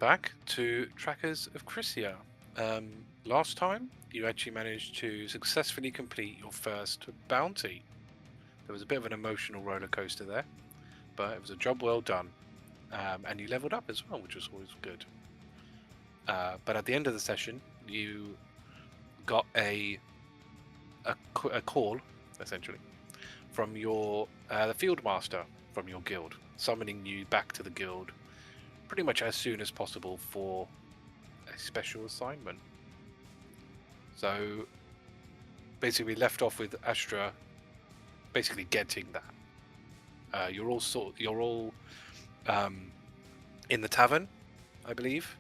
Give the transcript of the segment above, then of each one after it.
back to Tracas of Crisia. Last time, you actually managed to successfully complete your first bounty. There was a bit of an emotional roller coaster there, but it was a job well done. And you leveled up as well, which was always good. But at the end of the session, you got a call, essentially, from your the field master from your guild, summoning you back to the guild pretty much as soon as possible for a special assignment. So basically, we left off with Astra basically getting that. You're all in the tavern, I believe,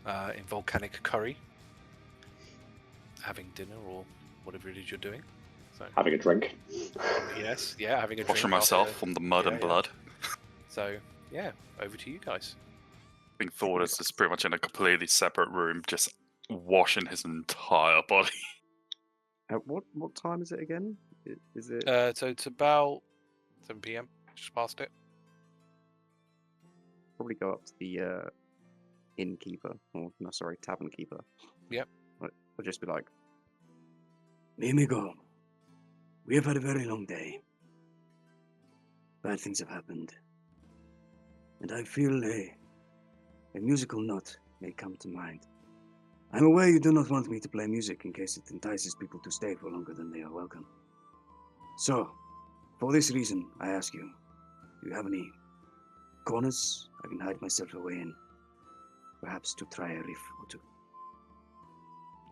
in Volcanic Curry, having dinner or whatever it is you're doing. So, having a drink. Yes, yeah, having a drink. Washing myself from the mud and blood. So, yeah, over to you guys. I think Thordas is pretty much in a completely separate room, just washing his entire body. At what time is it again? Is it? So it's about 7 p.m. Just past it. Probably go up to the innkeeper, or no, sorry, tavern keeper. Yep. I'll just be like, Mimigo, we have had a very long day. Bad things have happened. And I feel a musical note may come to mind. I'm aware you do not want me to play music in case it entices people to stay for longer than they are welcome. So, for this reason, I ask you, do you have any corners I can hide myself away in? Perhaps to try a riff or two.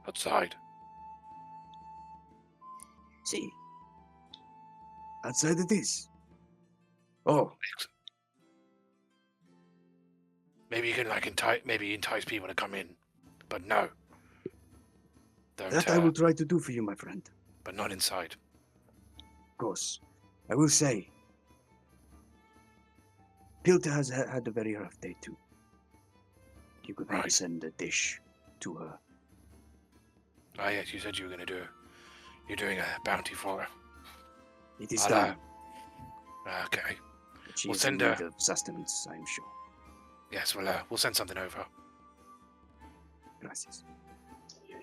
Outside. See. Outside it is. Oh. Maybe you can entice people to come in, but no. Don't, that I will try to do for you, my friend. But not inside. Of course. I will say, Pilta has had a very rough day too. You could maybe send a dish to her. Ah, yes, you said you were going to do. You're doing a bounty for her. It is done. Okay. But she is in need of sustenance, I am sure. Yes, we'll send something over. Gracias.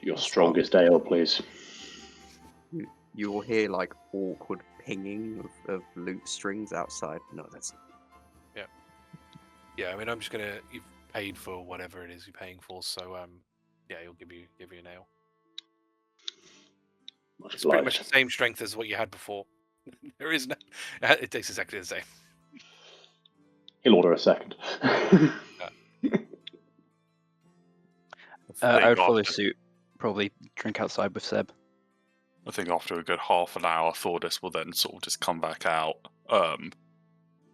Your strongest ale, please. You will hear like awkward pinging of lute strings outside. No, that's it. Yeah. Yeah, I mean, I'm just gonna. You've paid for whatever it is you're paying for, so yeah, he'll give you an ale. It's pretty much the same strength as what you had before. There is no. It tastes exactly the same. He'll order a second. I would follow suit. Probably drink outside with Seb. I think after a good half an hour, Thordas will then sort of just come back out,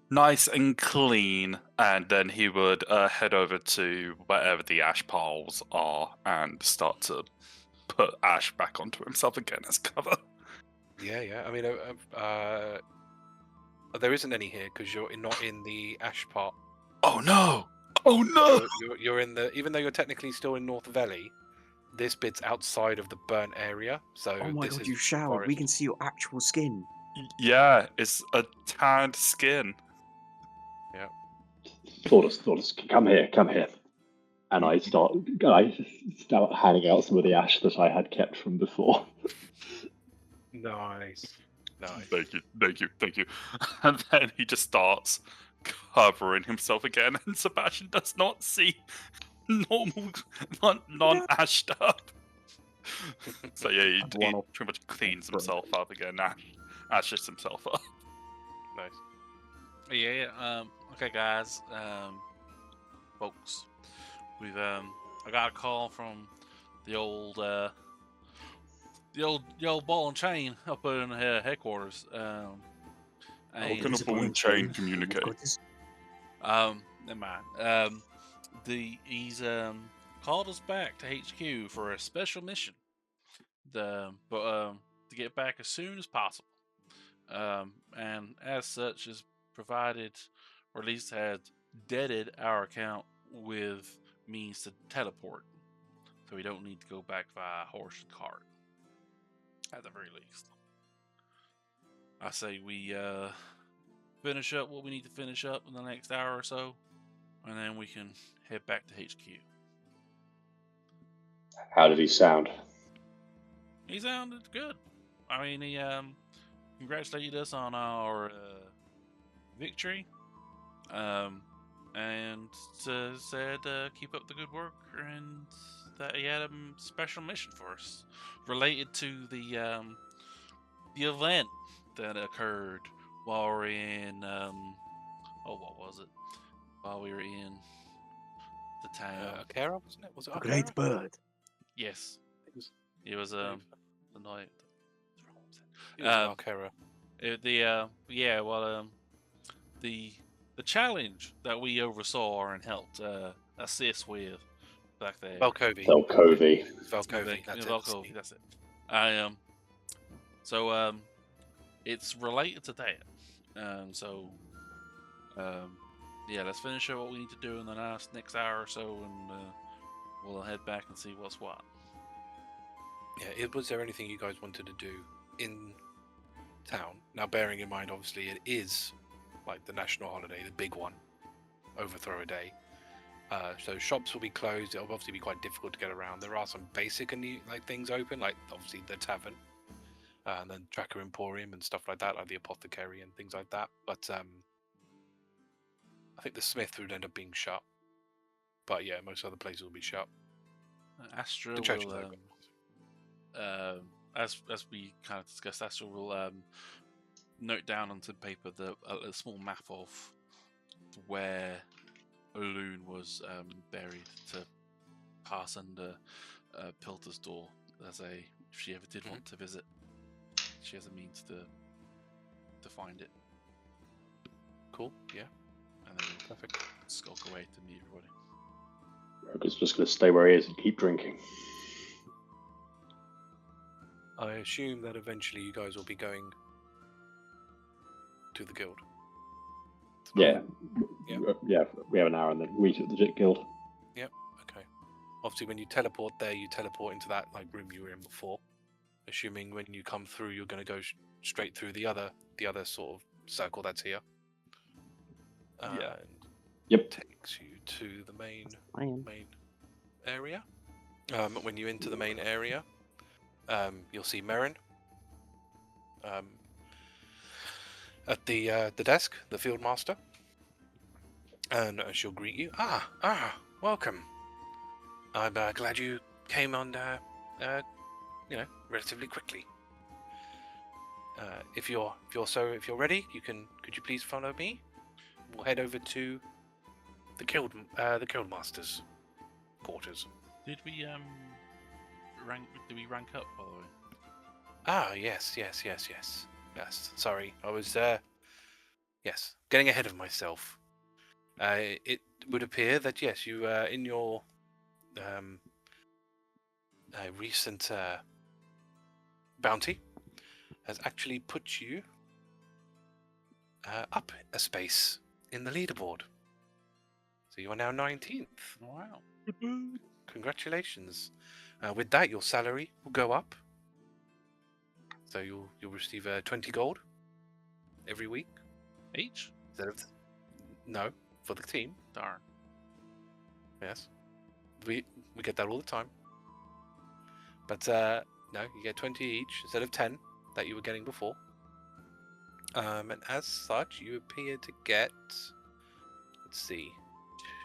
nice and clean, and then he would head over to wherever the ash piles are and start to put ash back onto himself again as cover. Yeah. I mean, there isn't any here because you're not in the ash part. Oh no! Oh no! You're in the. Even though you're technically still in North Valley, this bit's outside of the burnt area. So oh my god, you showered. Forest. We can see your actual skin. Yeah, it's a tanned skin. Yeah. Thordas, come here. And I start handing out some of the ash that I had kept from before. Nice. Thank you. And then he just starts covering himself again, and Sebastian does not see normal, non-ashed up. So yeah, he pretty much cleans himself up again, ashes himself up. Nice. Yeah. Okay, guys. Folks, we've I got a call from the old ball and chain up in headquarters. How can a ball and chain communicate? Never mind. He's called us back to HQ for a special mission. To get back as soon as possible. And as such is provided, or at least had deaded our account with means to teleport. So we don't need to go back via horse and cart. At the very least. I say we finish up what we need to finish up in the next hour or so. and then we can head back to HQ. How did he sound? He sounded good. I mean, he congratulated us on our victory, and said keep up the good work, and that he had a special mission for us related to the event that occurred while we were in what was it? While we were in the town. Akara, wasn't it? Was it A Akara? great bird. Yes, It was, it was the night. it was Akara. The challenge that we oversaw and helped assist with back there. Velkovi. Velkovi. Velkovi. That's it. Velkovi, that's it. It's related to that. Let's finish up what we need to do in the next hour or so, and we'll head back and see what's what. Yeah. Was there anything you guys wanted to do in town? Now, bearing in mind, obviously, it is like the national holiday, the big one, Overthrow Day. So shops will be closed. It'll obviously be quite difficult to get around. There are some basic and like things open, like obviously the tavern, and then Tracker Emporium and stuff like that, like the apothecary and things like that. But I think the smith would end up being shut. But yeah, most other places will be shut. Astra The church will, is open. as we kind of discussed, Astra will note down onto paper a small map of where Loon was buried to pass under Pilter's door, if she ever did want to visit. She has a means to find it. Cool. Yeah. And then Perfect. skulk away to meet everybody. Hrugguhl's just going to stay where he is and keep drinking. I assume that eventually you guys will be going to the guild. Yeah. Yeah. Yeah, we have an hour and then we to the guild. Okay. Obviously, when you teleport there, you teleport into that like room you were in before. Assuming when you come through, you're going to go straight through the other sort of circle that's here. Yeah. And Yep. takes you to the main Plan. area. When you enter the main area, you'll see Merrin. At the desk, the field master, and she'll greet you. Welcome. I'm glad you came on, relatively quickly. If you're ready, could you please follow me? We'll head over to the guild master's quarters. Did we rank up, by the way? Yes. Sorry, I was getting ahead of myself. It would appear that yes, you in your recent bounty has actually put you up a space in the leaderboard. So you are now 19th. Wow. Congratulations. With that, your salary will go up. So you'll receive 20 gold every week. Each? No, for the team. Darn. Yes, we get that all the time. But no, you get 20 each instead of 10 that you were getting before. And as such, you appear to get, let's see,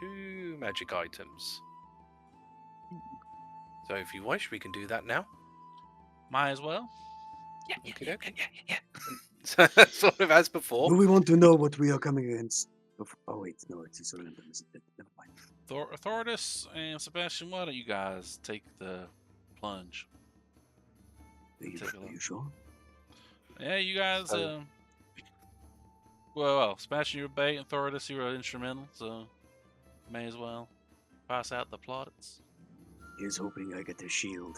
2 magic items. So if you wish, we can do that now. Might as well. Yeah. Sort of as before. Do we want to know what we are coming against? Oh wait, no, it's a random, isn't it? Never mind. Thordas and Sebastian, why don't you guys take the plunge? Are you sure? Yeah, you guys. So- Well, Sebastian, you're bait, and Thordas, you're instrumental, so may as well pass out the plaudits. Here's hoping I get a shield,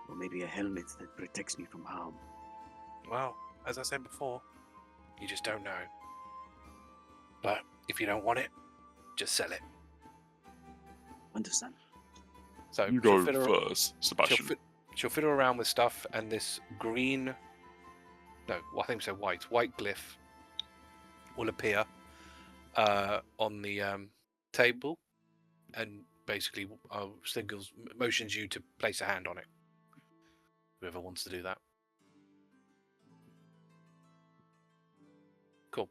or maybe a helmet that protects me from harm. Well, as I said before, you just don't know. But if you don't want it, just sell it. Understand? So You she'll go fiddle- first, Sebastian. She'll fiddle around with stuff, and this green, no, I think so white glyph will appear on the table, and basically motions you to place a hand on it. Whoever wants to do that. Cool.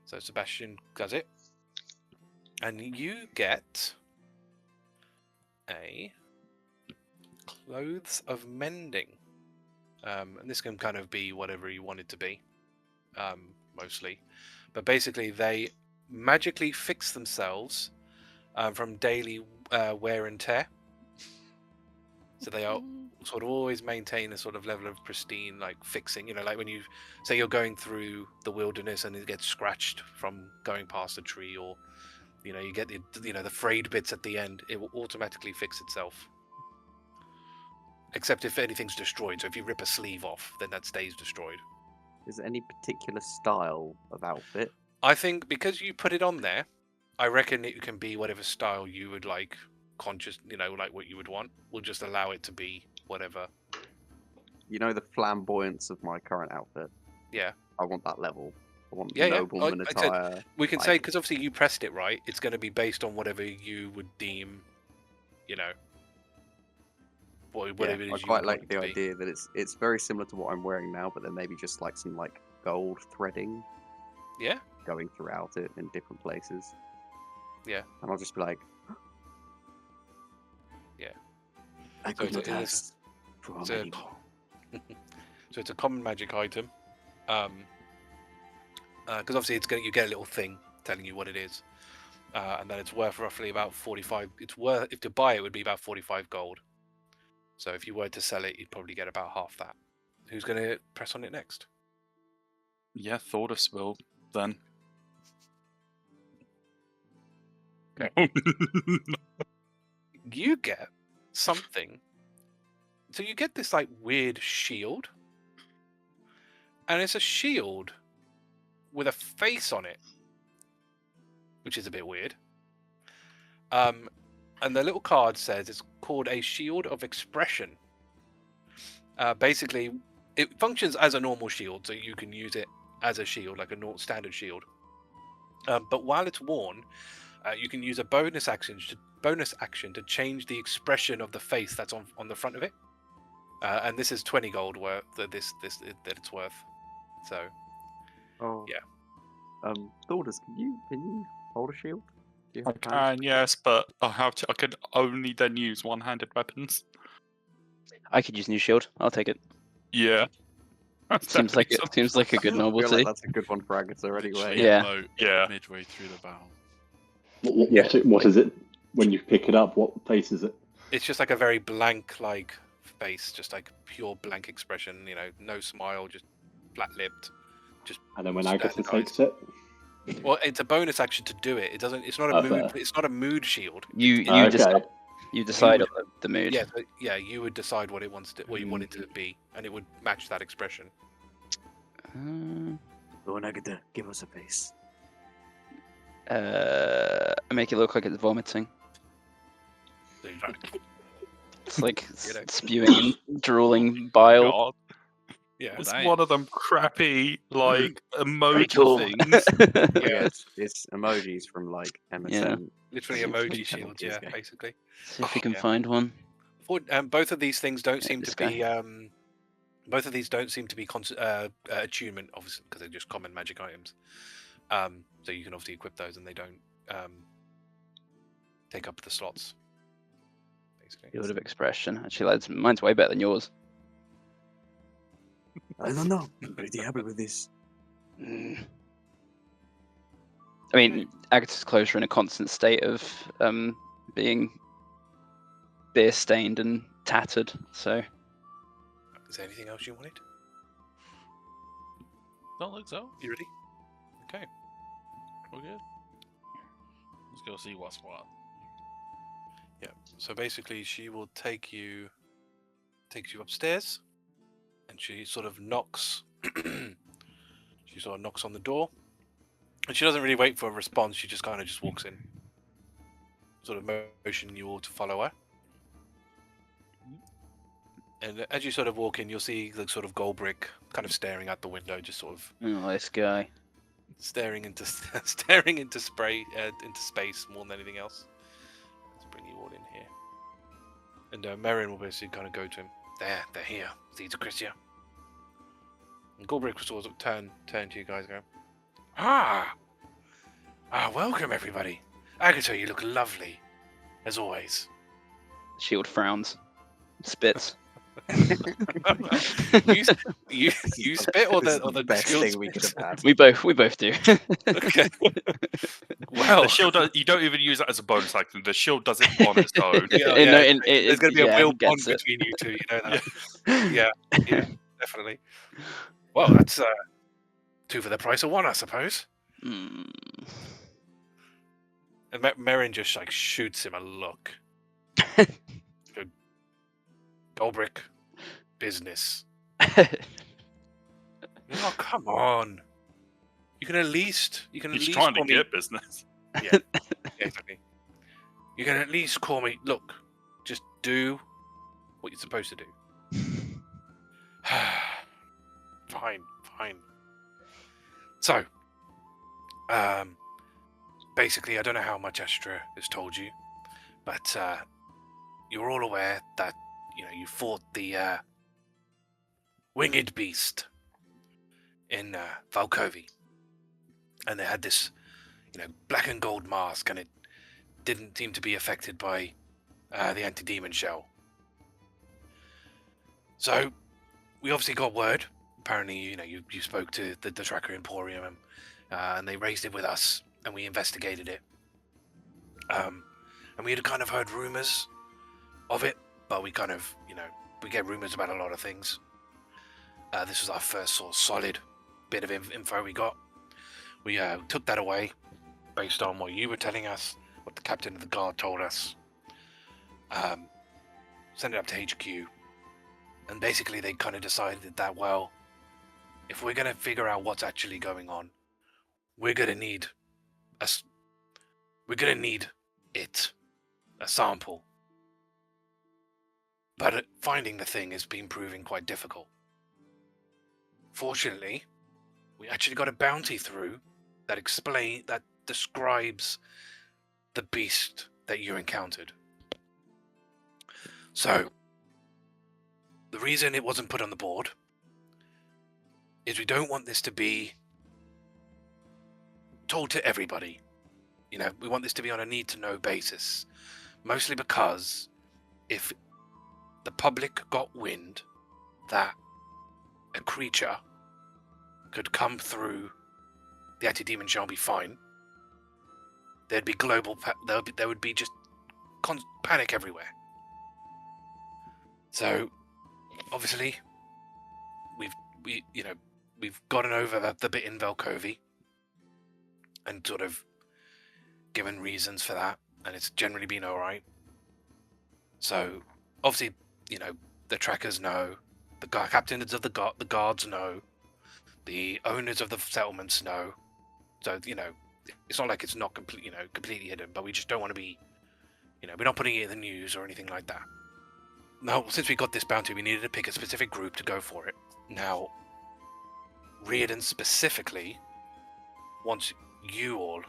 So Sebastian does it, and you get a Clothes of Mending. And this can kind of be whatever you want it to be, mostly. But basically, they magically fix themselves from daily wear and tear. So they are sort of always maintain a sort of level of pristine, like fixing. You know, like when you say you're going through the wilderness and it gets scratched from going past a tree, or you know, you get the frayed bits at the end. It will automatically fix itself. Except if anything's destroyed. So if you rip a sleeve off, then that stays destroyed. Is there any particular style of outfit? I think because you put it on there, I reckon it can be whatever style you would like, like what you would want. We'll just allow it to be whatever. You know the flamboyance of my current outfit? Yeah. I want that level. I want Yeah, nobleman I said, attire. we can say, because obviously you pressed it right, it's going to be based on whatever you would deem, whatever it is I you quite would like want it the to be. idea that it's very similar to what I'm wearing now, but then maybe just like some like gold threading Yeah? going throughout it in different places. Yeah. And I'll just be like, Yeah. I So could it not is- ask for it's a- many more. So it's a common magic item. Because obviously you get a little thing telling you what it is. And then it's worth roughly about 45. If to buy it would be about 45 gold. So if you were to sell it, you'd probably get about half that. Who's going to press on it next? Yeah, Thordas will then. Okay. You get something. So you get this like weird shield. And it's a shield with a face on it, which is a bit weird. And the little card says it's called a Shield of Expression. Basically, it functions as a normal shield, so you can use it as a shield, like a standard shield. But while it's worn, you can use a bonus action to change the expression of the face that's on the front of it. And this is 20 gold worth that it's worth. So oh, yeah. Thordas, can you hold a shield? Do you I have hands? can, yes, but I could only then use one-handed weapons. I could use new shield. I'll take it. Yeah. Seems like a good I feel novelty. like that's a good one for Agata anyway. Literally Yeah. emote Yeah. midway through the battle. What is it? When you pick it up, what face is it? It's just like a very blank like face, just like pure blank expression, no smile, just flat-lipped. And then when Standard Agata eyes. takes it, Well, it's a bonus action to do it. It's not a Oh, mood. fair. It's not a mood shield. You okay. decide would- on the mood. Yeah, you would decide what you want it to be, and it would match that expression. Go on, Agata, give us a face. Make it look like it's vomiting. So you don't- It's like You know. spewing and drooling bile. God, Yeah, it's that- one of them crappy, like, emoji Cool. things. yeah, It's emojis from like MSN. literally Some emoji channel shields. Yeah, game. basically. See if we can Yeah. find one. Both of these things don't Yeah, seem this to be. Both of these don't seem to be attunement, obviously, because they're just common magic items. So you can obviously equip those, and they don't take up the slots. Basically. Shield of expression. Actually, mine's way better than yours. I don't know. I'm pretty happy with this. Mm. I mean, Agata's clothes are in a constant state of being beer stained and tattered. So Is there anything else you wanted? Don't look so. You ready? Okay. We're good. Let's go see what's what. Yeah. So basically, she will takes you upstairs, and she sort of knocks. She sort of knocks on the door, and she doesn't really wait for a response. She just kind of just walks in, sort of motioning you all to follow her. And as you sort of walk in, you'll see the sort of Goldbrick kind of staring out the window, just sort of oh, this guy. staring into staring into space more than anything else. Let's bring you all in here. And Merrin will basically kind of go to him. They're here. These are Crisia. And Gorbrick will sort of turn to you guys, and go, welcome everybody. Agata, you look lovely, as always. Shield frowns, spits. you spit or This is the best shield thing we could spits? have had. We both do. Okay. Well, The shield, you don't even use that as a bonus action. The shield does it on its own. there's going to be a real bond gets it. between you two. You know that. Yeah, definitely. Well, that's two for the price of one, I suppose. Mm. And Merrin just like shoots him a look. Golbrick, business. Oh, come on. You can at least He's trying to call me. get business. Yeah, exactly. You can at least call me. Look, just do what you're supposed to do. Fine. So, basically, I don't know how much Astra has told you, but you're all aware that you fought the winged beast in Valkovi, and they had this black and gold mask, and it didn't seem to be affected by the anti-demon shell. So we obviously got word. Apparently, you spoke to the Tracker Emporium, and they raised it with us, and we investigated it. And we had kind of heard rumors of it, but we kind of, we get rumors about a lot of things. This was our first sort of solid bit of info we got. We took that away based on what you were telling us, what the captain of the guard told us. Sent it up to HQ, and basically they kind of decided that, well, if we're going to figure out what's actually going on, we're going to need a sample. But finding the thing has been proving quite difficult. Fortunately, we actually got a bounty through that describes the beast that you encountered. So, the reason it wasn't put on the board is we don't want this to be told to everybody. We want this to be on a need-to-know basis. Mostly because if the public got wind that a creature could come through the anti-demon shall be fine, there'd be global there would be just panic everywhere. So obviously we've gotten over the bit in Valkovi and sort of given reasons for that, and it's generally been all right. So obviously the trackers know, the captains of the guards know, the owners of the settlements know. So it's not like it's not completely hidden, but we just don't want to be, we're not putting it in the news or anything like that. Now, since we got this bounty, we needed to pick a specific group to go for it. Now, Riordan specifically wants you all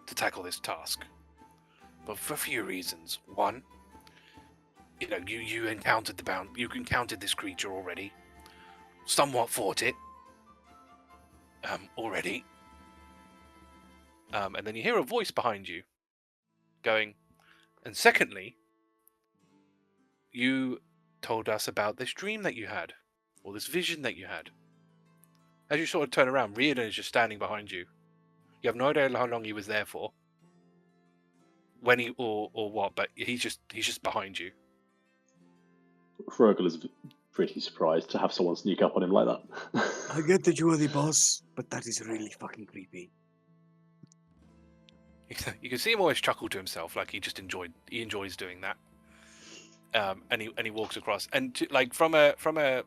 to tackle this task, but for a few reasons. One, you encountered you encountered this creature already, somewhat fought it already, and then you hear a voice behind you going, and secondly, you told us about this dream that you had, or this vision that you had. As you sort of turn around, Riordan is just standing behind you. You have no idea how long he was there for, when he or what, but he's just behind you. Hrugguhl is pretty surprised to have someone sneak up on him like that. I get that you are the boss, but that is really fucking creepy. You can see him always chuckle to himself, like he enjoys doing that. And he walks across, and from a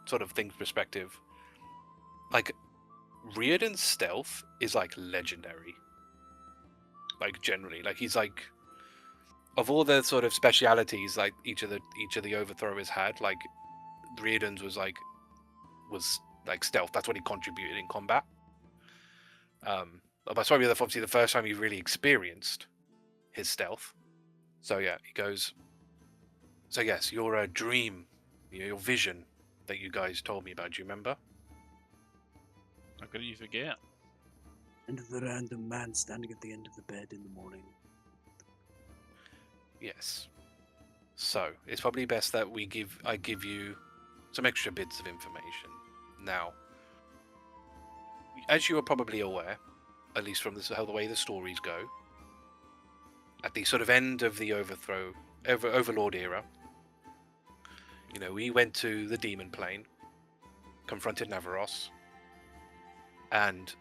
sort of things perspective, like Riordan's stealth is like legendary. Like generally, like he's like, of all the sort of specialities, like each of the overthrowers had, like Riordan's was like stealth. That's what he contributed in combat. That's probably obviously the first time you really experienced his stealth. So yeah, he goes. So yes, your dream, your vision that you guys told me about. Do you remember? How could you forget? And the random man standing at the end of the bed in the morning. Yes. So it's probably best that I give you some extra bits of information. Now, as you are probably aware, at least from the way the stories go, at the sort of end of the Overlord era, we went to the Demon Plane, confronted Navaros, and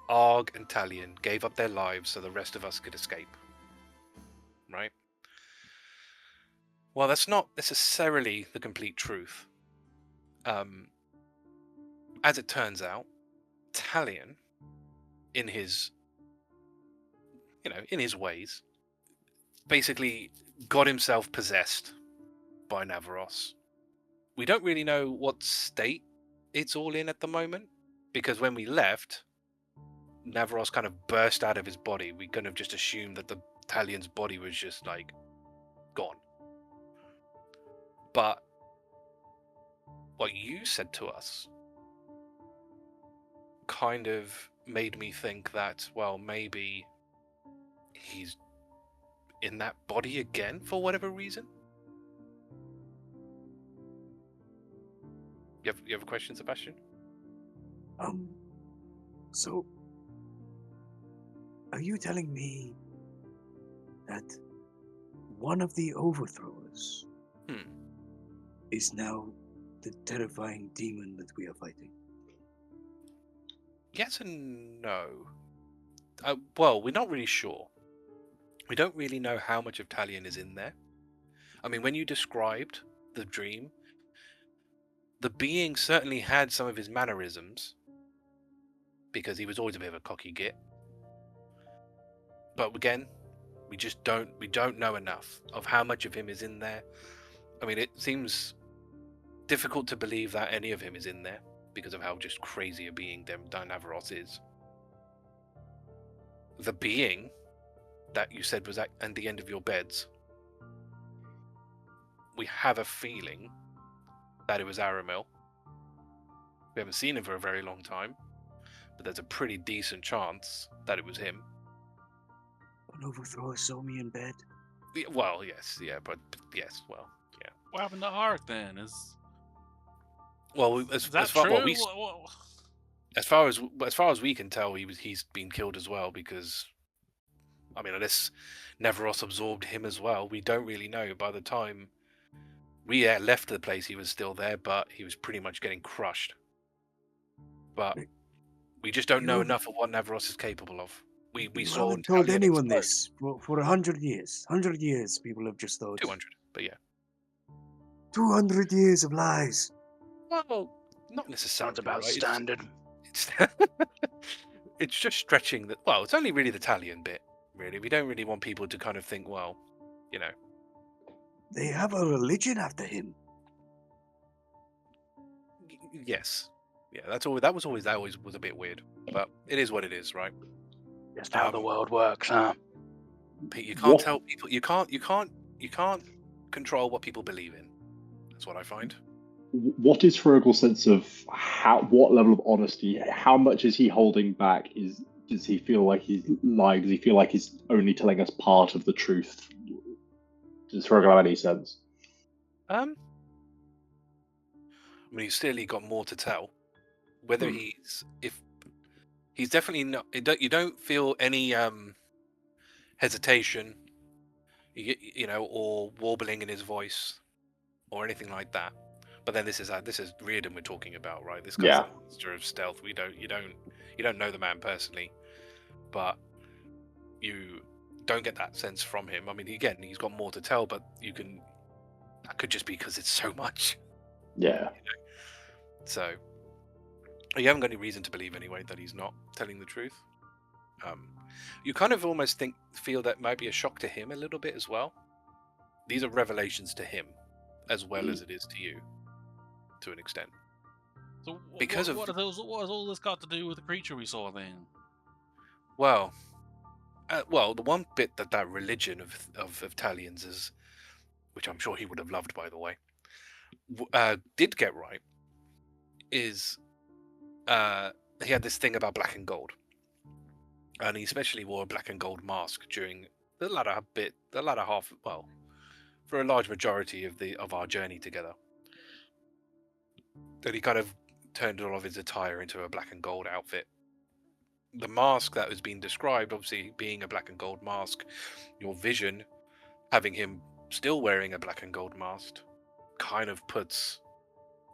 Arg and Talion gave up their lives so the rest of us could escape. Right? Well, that's not necessarily the complete truth. As it turns out, Talion, in his ways, basically got himself possessed by Navaros. We don't really know what state it's all in at the moment, because when we left, Navaros kind of burst out of his body. We kind of just assumed that the Talion's body was just like gone. But what you said to us kind of made me think that, well, maybe he's in that body again for whatever reason. You have a question, Sebastian? So, are you telling me that one of the overthrowers is now the terrifying demon that we are fighting? Yes and no. Well, we're not really sure. We don't really know how much of Talion is in there. I mean, when you described the dream, the being certainly had some of his mannerisms, because he was always a bit of a cocky git. But again, we don't know enough of how much of him is in there. I mean, it seems difficult to believe that any of him is in there because of how just crazy a being Navaros is. The being that you said was at the end of your beds, we have a feeling that it was Aramil. We haven't seen him for a very long time, but there's a pretty decent chance that it was him. An overthrower saw me in bed? Well, yes, yeah, but yes, well, yeah. What happened to Ark then? Well, Is that true? as far as we can tell, he's been killed as well, because I mean, unless Navaros absorbed him as well, we don't really know. By the time we left the place, he was still there, but he was pretty much getting crushed. But we just don't know enough of what Navaros is capable of. We saw. haven't told anyone this for 100 years. 100 years, people have just thought. 200, but yeah. 200 years of lies. Well, not necessarily. Sounds about right? standard. It's just stretching that. Well, it's only really the Talion bit. Really, we don't really want people to kind of think, well, They have a religion after him. Yes, yeah. That always was a bit weird, but it is what it is, right? Just how the world works, huh? You can't tell people. You can't control what people believe in. That's what I find. What is Hrugguhl's sense of what level of honesty? How much is he holding back? Does he feel like he's lying? Does he feel like he's only telling us part of the truth? Does Hrugguhl have any sense? I mean, he's still got more to tell. Whether he's definitely not. You don't feel any hesitation, or warbling in his voice, or anything like that. But then this is Reardon we're talking about, right? This guy's the master of stealth. You don't know the man personally, but you don't get that sense from him. I mean, again, he's got more to tell, but that could just be because it's so much. Yeah. So you haven't got any reason to believe anyway that he's not telling the truth. You kind of almost feel that might be a shock to him a little bit as well. These are revelations to him, as well as it is to you, to an extent. So Because what has all this got to do with the creature we saw then? Well, the one bit that religion of Italians is, which I'm sure he would have loved, by the way, did get right, is he had this thing about black and gold, and he especially wore a black and gold mask during the latter half, well, for a large majority of our journey together. That he kind of turned all of his attire into a black and gold outfit. The mask that was being described, obviously being a black and gold mask, your vision having him still wearing a black and gold mask kind of puts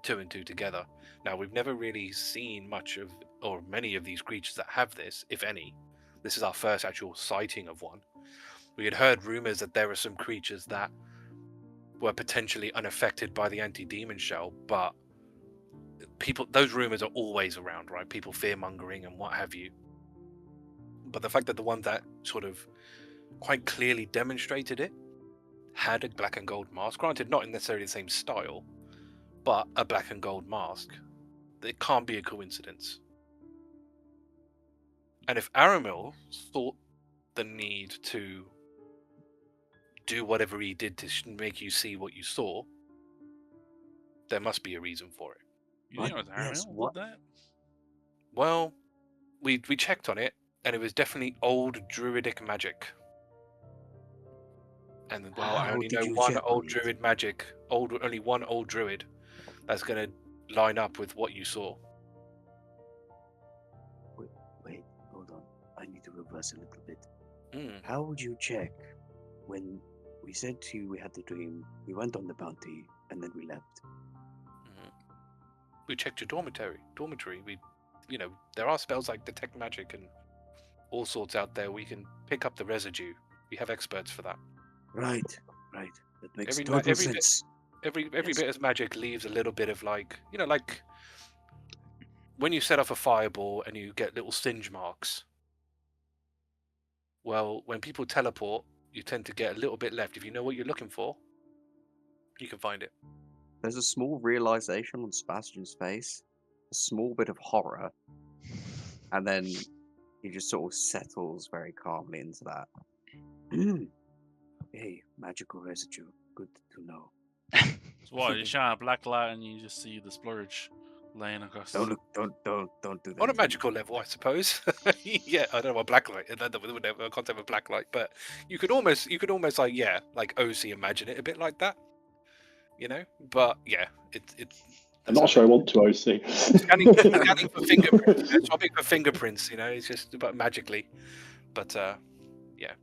two and two together. Now, we've never really seen much of, or many of these creatures that have this, if any. This is our first actual sighting of one. We had heard rumors that there were some creatures that were potentially unaffected by the anti-demon shell, but those rumors are always around, right? People fear-mongering and what have you. But the fact that the one that sort of quite clearly demonstrated it had a black and gold mask, granted not in necessarily the same style, but a black and gold mask, it can't be a coincidence. And if Aramil thought the need to do whatever he did to make you see what you saw, there must be a reason for it. You think it was Ariel did that? Well, we checked on it, and it was definitely old druidic magic. And well, I How only did know you one check old on it? druid magic, only one old druid that's going to line up with what you saw. Wait, hold on. I need to reverse a little bit. Mm. How would you check when we said to you we had the dream, we went on the bounty, and then we left? We checked your dormitory. There are spells like detect magic and all sorts out there. We can pick up the residue. We have experts for that. Right. That makes Every total bit- sense. Every Yes. bit of magic leaves a little bit of like when you set off a fireball and you get little singe marks. Well, when people teleport, you tend to get a little bit left. If you know what you're looking for, you can find it. There's a small realization on Sebastian's face, a small bit of horror, and then he just sort of settles very calmly into that. Hey, magical residue. Good to know. So what? You shine a black light and you just see the splurge laying across. Don't do that. On a magical level, I suppose. Yeah, I don't know what black light. I can't have a black light, but you could almost like OC imagine it a bit like that, But yeah, it's. I'm not sure I want to OC. Scanning for fingerprints, swapping for fingerprints. It's just about magically, but yeah,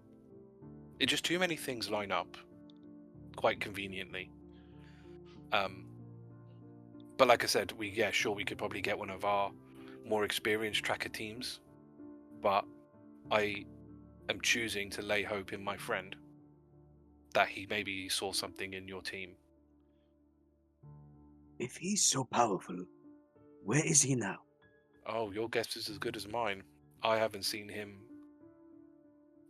it's just too many things line up, quite conveniently. But like I said, we could probably get one of our more experienced tracker teams, but I am choosing to lay hope in my friend that he maybe saw something in your team. If he's so powerful, where is he now? Oh, your guess is as good as mine. I haven't seen him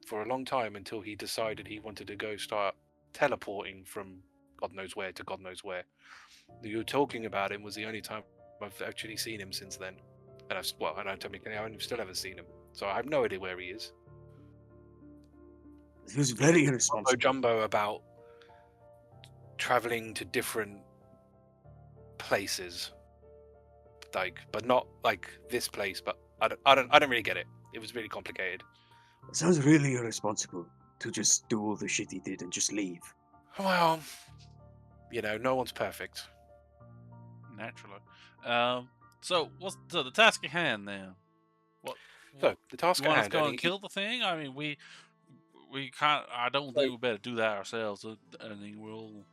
for a long time until he decided he wanted to go start teleporting from God knows where to God knows where. You were talking about him was the only time I've actually seen him since then. And I still haven't seen him. So I have no idea where he is. He was very Mumbo irresponsible. jumbo about traveling to different places, but not like this place. But I don't really get it. It was really complicated. It sounds really irresponsible to just do all the shit he did and just leave. Well, no one's perfect. Naturally. So what's the task at hand then? So the task You at want us hand. to go and and kill the thing? I mean, we can't. I don't think we better do that ourselves. I think we'll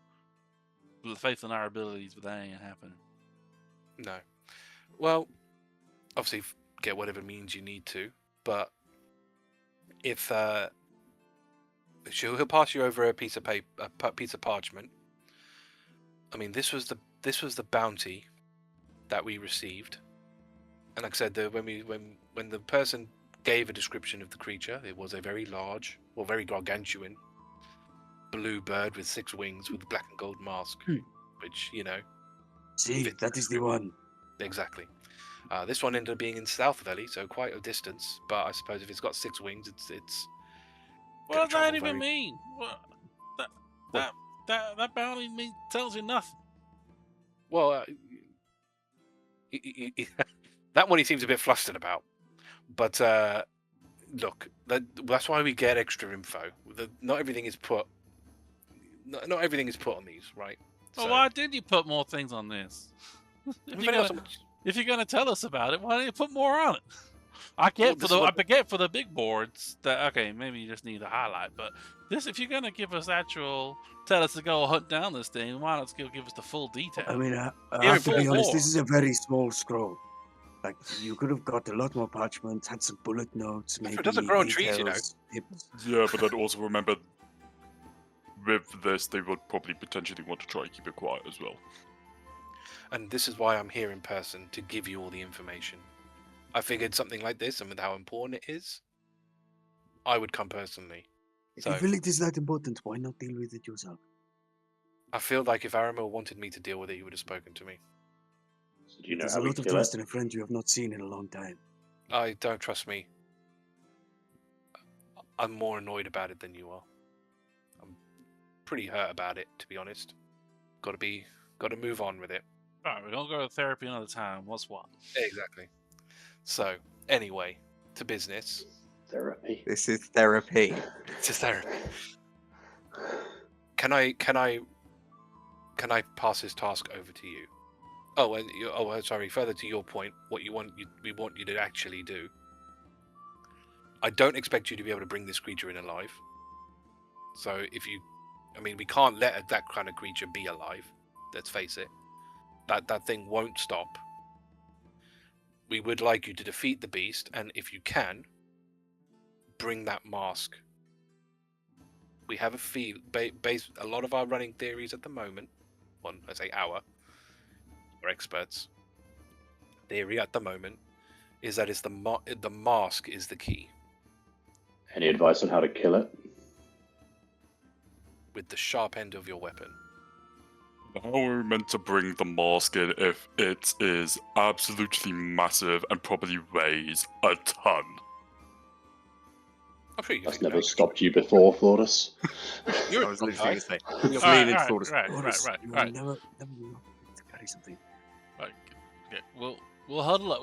with faith in our abilities, but that ain't happening. No. Well, obviously get whatever means you need to, but if he'll pass you over a piece of paper, a piece of parchment. I mean, this was the bounty that we received, and like I said, when the person gave a description of the creature, it was a very large, or very gargantuan, blue bird with 6 wings with a black and gold mask, which See, that is the one. Exactly. This one ended up being in South Valley, so quite a distance. But I suppose if it's got 6 wings, it's. What gonna does that travel even very- mean? What? What? That bounty tells you nothing. Well, that one he seems a bit flustered about. But look, that's why we get extra info. Not everything is put. Not everything is put on these, right? Well, So- why did you put more things on this? We've only got so much- If you're gonna tell us about it, why don't you put more on it? I Well, this is what- get for the big boards that okay, maybe you just need a highlight, but this if you're gonna give us tell us to go hunt down this thing, why not give us the full detail? I mean, I Give have to it be full honest, bore. this is a very small scroll. Like, you could have got a lot more parchment, had some bullet notes, maybe it doesn't grow on trees, you know. details, tips. Yeah, but I'd also remember with this, they would probably potentially want to try and keep it quiet as well. And this is why I'm here in person, to give you all the information. I figured something like this, and with how important it is, I would come personally. If So- you feel it is that important, why not deal with it yourself? I feel like if Aramil wanted me to deal with it, he would have spoken to me. So do you know There's how a we lot of kill trust it? in a friend you have not seen in a long time. I don't trust me. I'm more annoyed about it than you are. I'm pretty hurt about it, to be honest. Got to move on with it. Alright, we're gonna go to therapy another time. What's what? Exactly. So, anyway, to business. Therapy. This is therapy. To therapy. Can I pass this task over to you? Oh, and sorry. Further to your point, what we want you to actually do. I don't expect you to be able to bring this creature in alive. So we can't let that kind of creature be alive. Let's face it. That thing won't stop. We would like you to defeat the beast, and if you can, bring that mask. We have a lot of our running theories at the moment. Well, I say we're experts. Theory at the moment is that it's the mask is the key, Any advice on how to kill it? with the sharp end of your weapon. How are we meant to bring the mask in if it is absolutely massive and probably weighs a ton? I'm sure you That's can never do stopped you before, Thordus. You're I was a literally guy. going to say, You're just fine. lean into Alright, Thordas. right, Boris, right. you will Right. never be able to carry something. Right. Okay. We'll huddle up.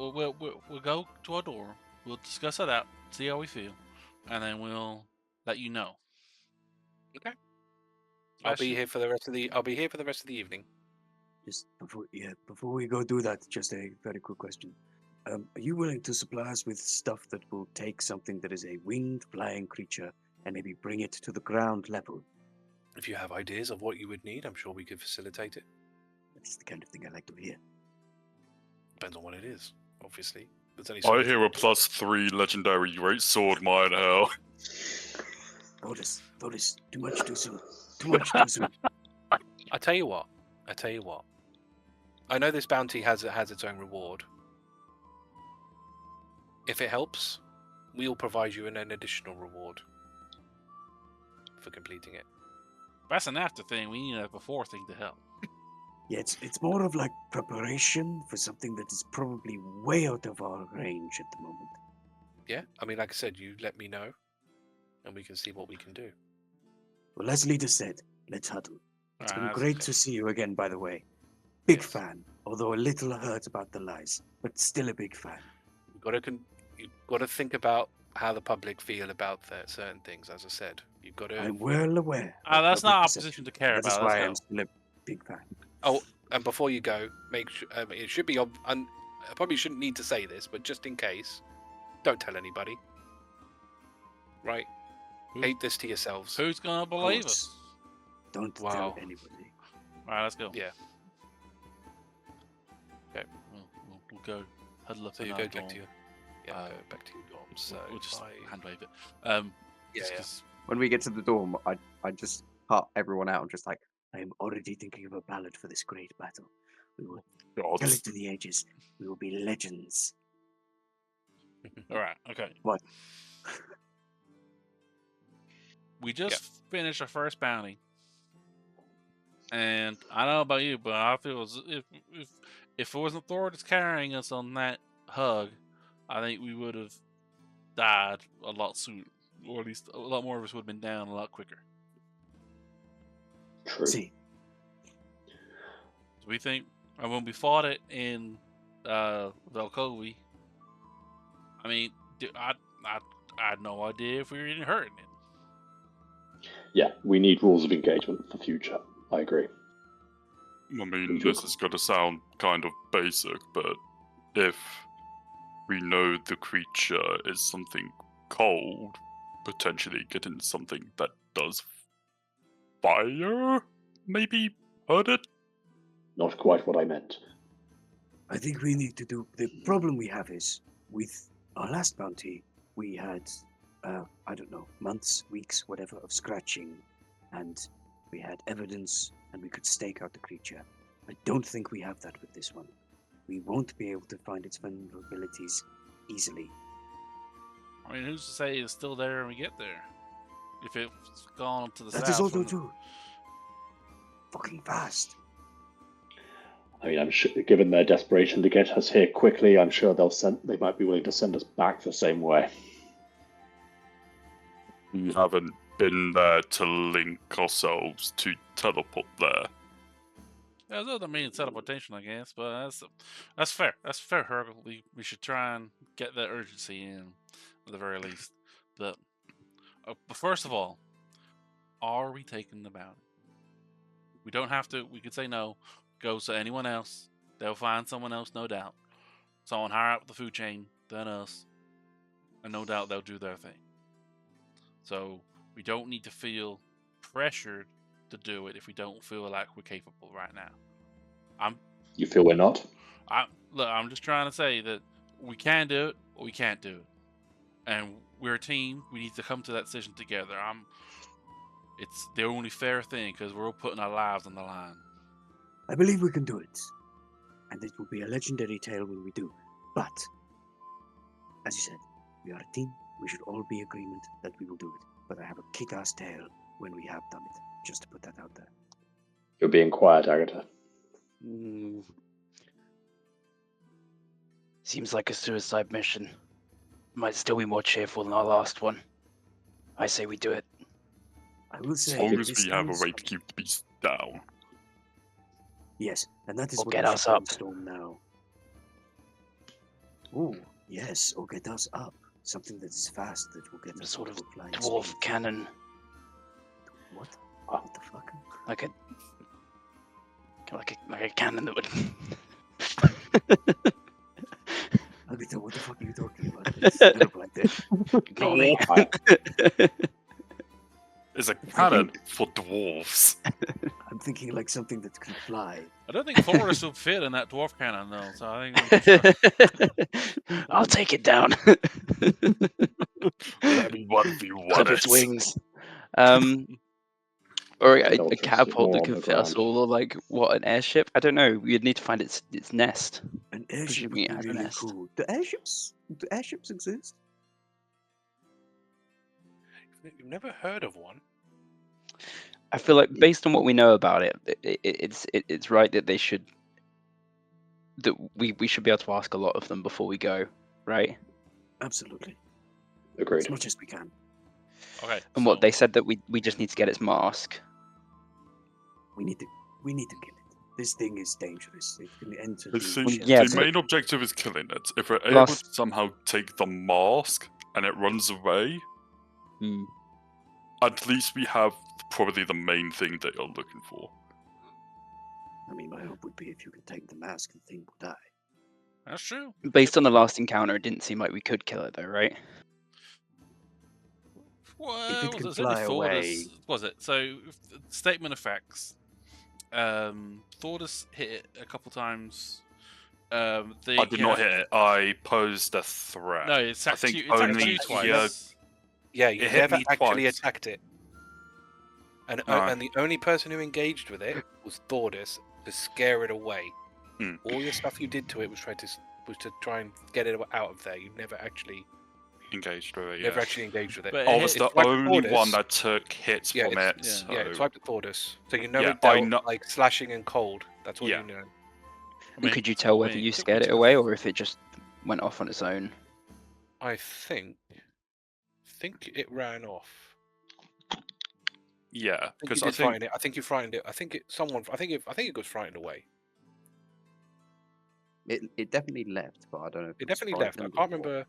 We'll go to our door. We'll discuss it out. See how we feel, and then we'll let you know. I'll be here for the rest of the evening. Just before we go do that, just a very quick question. Are you willing to supply us with stuff that will take something that is a winged flying creature and maybe bring it to the ground level? If you have ideas of what you would need, I'm sure we could facilitate it. That's the kind of thing I like to hear. Depends on what it is, obviously. There's only I hear a +3 legendary great sword mine hell. Thordus, too much too soon. Too much too soon. I tell you what. I know this bounty has its own reward. If it helps, we'll provide you an additional reward for completing it. That's an after thing. We need a before thing to help. Yeah, it's more of like preparation for something that is probably way out of our range at the moment. Yeah, like I said, you let me know, and we can see what we can do. Well, as leader said, let's huddle. It's been Alright, great okay. to see you again, by the way. Big Yes. fan, although a little hurt about the lies, but still a big fan. You've got to think about how the public feel about certain things. As I said, you've got to. I'm well aware. That's of not our public position to perception. care That is about. why I'm Let's go. still a big fan. Oh, and before you go, make sure it should be. I probably shouldn't need to say this, but just in case, don't tell anybody. Right? Who- Keep this to yourselves. Who's gonna believe course. us? Don't Wow. tell anybody. All right, let's go. Yeah. We'll go huddle up. So in you our go back dorm. to your. Yeah, go back to your dorm. So We'll just I- hand wave it. yeah, just yeah. 'cause- When we get to the dorm, I just cut everyone out and just like, I am already thinking of a ballad for this great battle. We will God. tell it to the ages. We will be legends. All right. Okay. What? We just finished our first bounty, and I don't know about you, but I feel as if it wasn't Thordas carrying us on that hug, I think we would have died a lot sooner, or at least a lot more of us would have been down a lot quicker. True. See, So we think, and when we fought it in Velkovi, I mean, I had no idea if we were even hurting it. Yeah, we need rules of engagement for future. I agree. I mean, this is going to sound kind of basic, but if we know the creature is something cold, potentially getting something that does fire, maybe hurt it? Not quite what I meant. I think we need to do. The problem we have is with our last bounty, we had, I don't know, months, weeks, whatever, of scratching, and we had evidence, and we could stake out the creature. I don't think we have that with this one. We won't be able to find its vulnerabilities easily. I mean, who's to say it's still there when we get there? If it's gone to the south. That is also from- true. Fucking fast. I mean, I'm sure, given their desperation to get us here quickly, I'm sure they might be willing to send us back the same way. We haven't been there to link ourselves to teleport there. There's other means of teleportation, I guess, but that's fair. That's fair, Hrugguhl. We should try and get that urgency in, at the very least. But first of all, are we taking the bounty? We don't have to. We could say no. Go to anyone else. They'll find someone else, no doubt. Someone higher up the food chain than us, and no doubt they'll do their thing. So we don't need to feel pressured to do it if we don't feel like we're capable right now. You feel we're not? I'm just trying to say that we can do it or we can't do it, and we're a team. We need to come to that decision together. It's the only fair thing because we're all putting our lives on the line. I believe we can do it. And it will be a legendary tale when we do. But, as you said, we are a team. We should all be in agreement that we will do it. But I have a kick-ass tale when we have done it. Just to put that out there. You're being quiet, Agata. Seems like a suicide mission. Might still be more cheerful than our last one. I say we do it. I will As say, long as this we have a is- way to keep the beast down. Yes, and that is Or what get we us should up. brainstorm now. Ooh, yes, or get us up. Something that is fast that will get Some us sort up of to flying dwarf speed. cannon. What? Ah. What the fuck? Like a cannon that would. Agata, what the fuck are you talking about? It's terrible idea. Ignore me. It's a cannon for dwarves. I'm thinking like something that can fly. I don't think Thordas will fit in that dwarf cannon though, so I think. I'll take it down. Let me 1v1 Clip its it. wings. Or a They'll just catapult more that on can the fit us ground. all, or like what, an airship? I don't know. We'd need to find its nest. An airship Presumably would it has be a really nest. cool. Do airships exist? You've never heard of one? I feel like based on what we know about it, it's right that they should we should be able to ask a lot of them before we go, right? Absolutely. Agreed. As much as we can. Okay. And what they said that we just need to get its mask. We need to kill it. This thing is dangerous. It can enter I the think Yeah, the but- main objective is killing it. If we're able Last- to somehow take the mask and it runs away, at least we have probably the main thing that you're looking for. I mean, my hope would be if you could take the mask, the thing will die. That's true. Based on the last encounter, it didn't seem like we could kill it though, right? Well, it can was it only fly Thordas? away- Was it? So, statement of facts. Thordas hit it a couple times. I did not hit it. I posed a threat. No, it's I attacked think you. It's attacked only you here- twice. Yeah, you It hit never me actually twice. attacked it. And Alright. and the only person who engaged with it was Thordas to scare it away. Hmm. All your stuff you did to it was to try and get it out of there. You never actually Engaged with it, never yeah. actually engaged with it. But I it was hit- the it's like only Thordas. one that took hits Yeah, from it's- it. yeah. So... Yeah, it's like the Thordas. So you know Yeah, it I dealt know- like slashing and cold. That's what Yeah. you know. I And mean, could you tell I whether mean, you it took me scared it to- away or if it just went off on its own. I think it ran off. Yeah, because I did think frighten it. I think you frightened it. I think it got frightened away. It definitely left, but I don't know if It was definitely left. I frightened can't or- remember.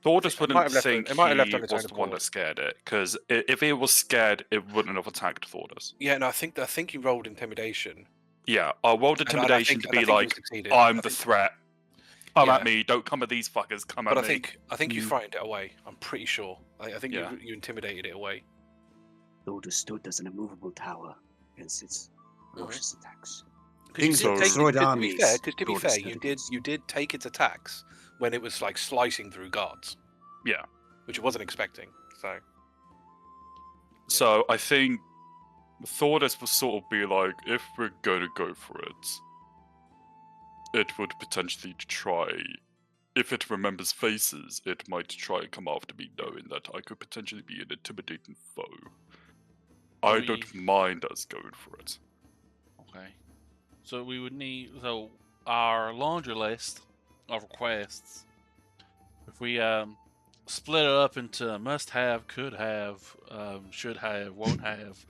Thordas It might wouldn't have left on- think it might have left he on its was own the one accord. that scared it. Because if it was scared, it wouldn't have attacked Thordas. Yeah, no, I think you rolled intimidation. Yeah, I rolled And I intimidation think- to and I be think you like, succeeded. I'm I the think- threat. Come Yeah. at me! Don't come at these fuckers! Come at But me! I think you Mm. frightened it away. I'm pretty sure. I think Yeah. you intimidated it away. Thordas stood as an immovable tower against its ferocious attacks. 'Cause you Things did that take- destroyed to be armies, fair, Thordas stood you against. did take its attacks when it was like slicing through guards. Yeah. Which I wasn't expecting. So So I think Thordas will sort of be like, if we're going to go for it, it would potentially try. If it remembers faces, it might try and come after me, knowing that I could potentially be an intimidating foe. I don't mind us going for it. Okay. So we would need our laundry list of requests. If we split it up into must have, could have, should have, won't have.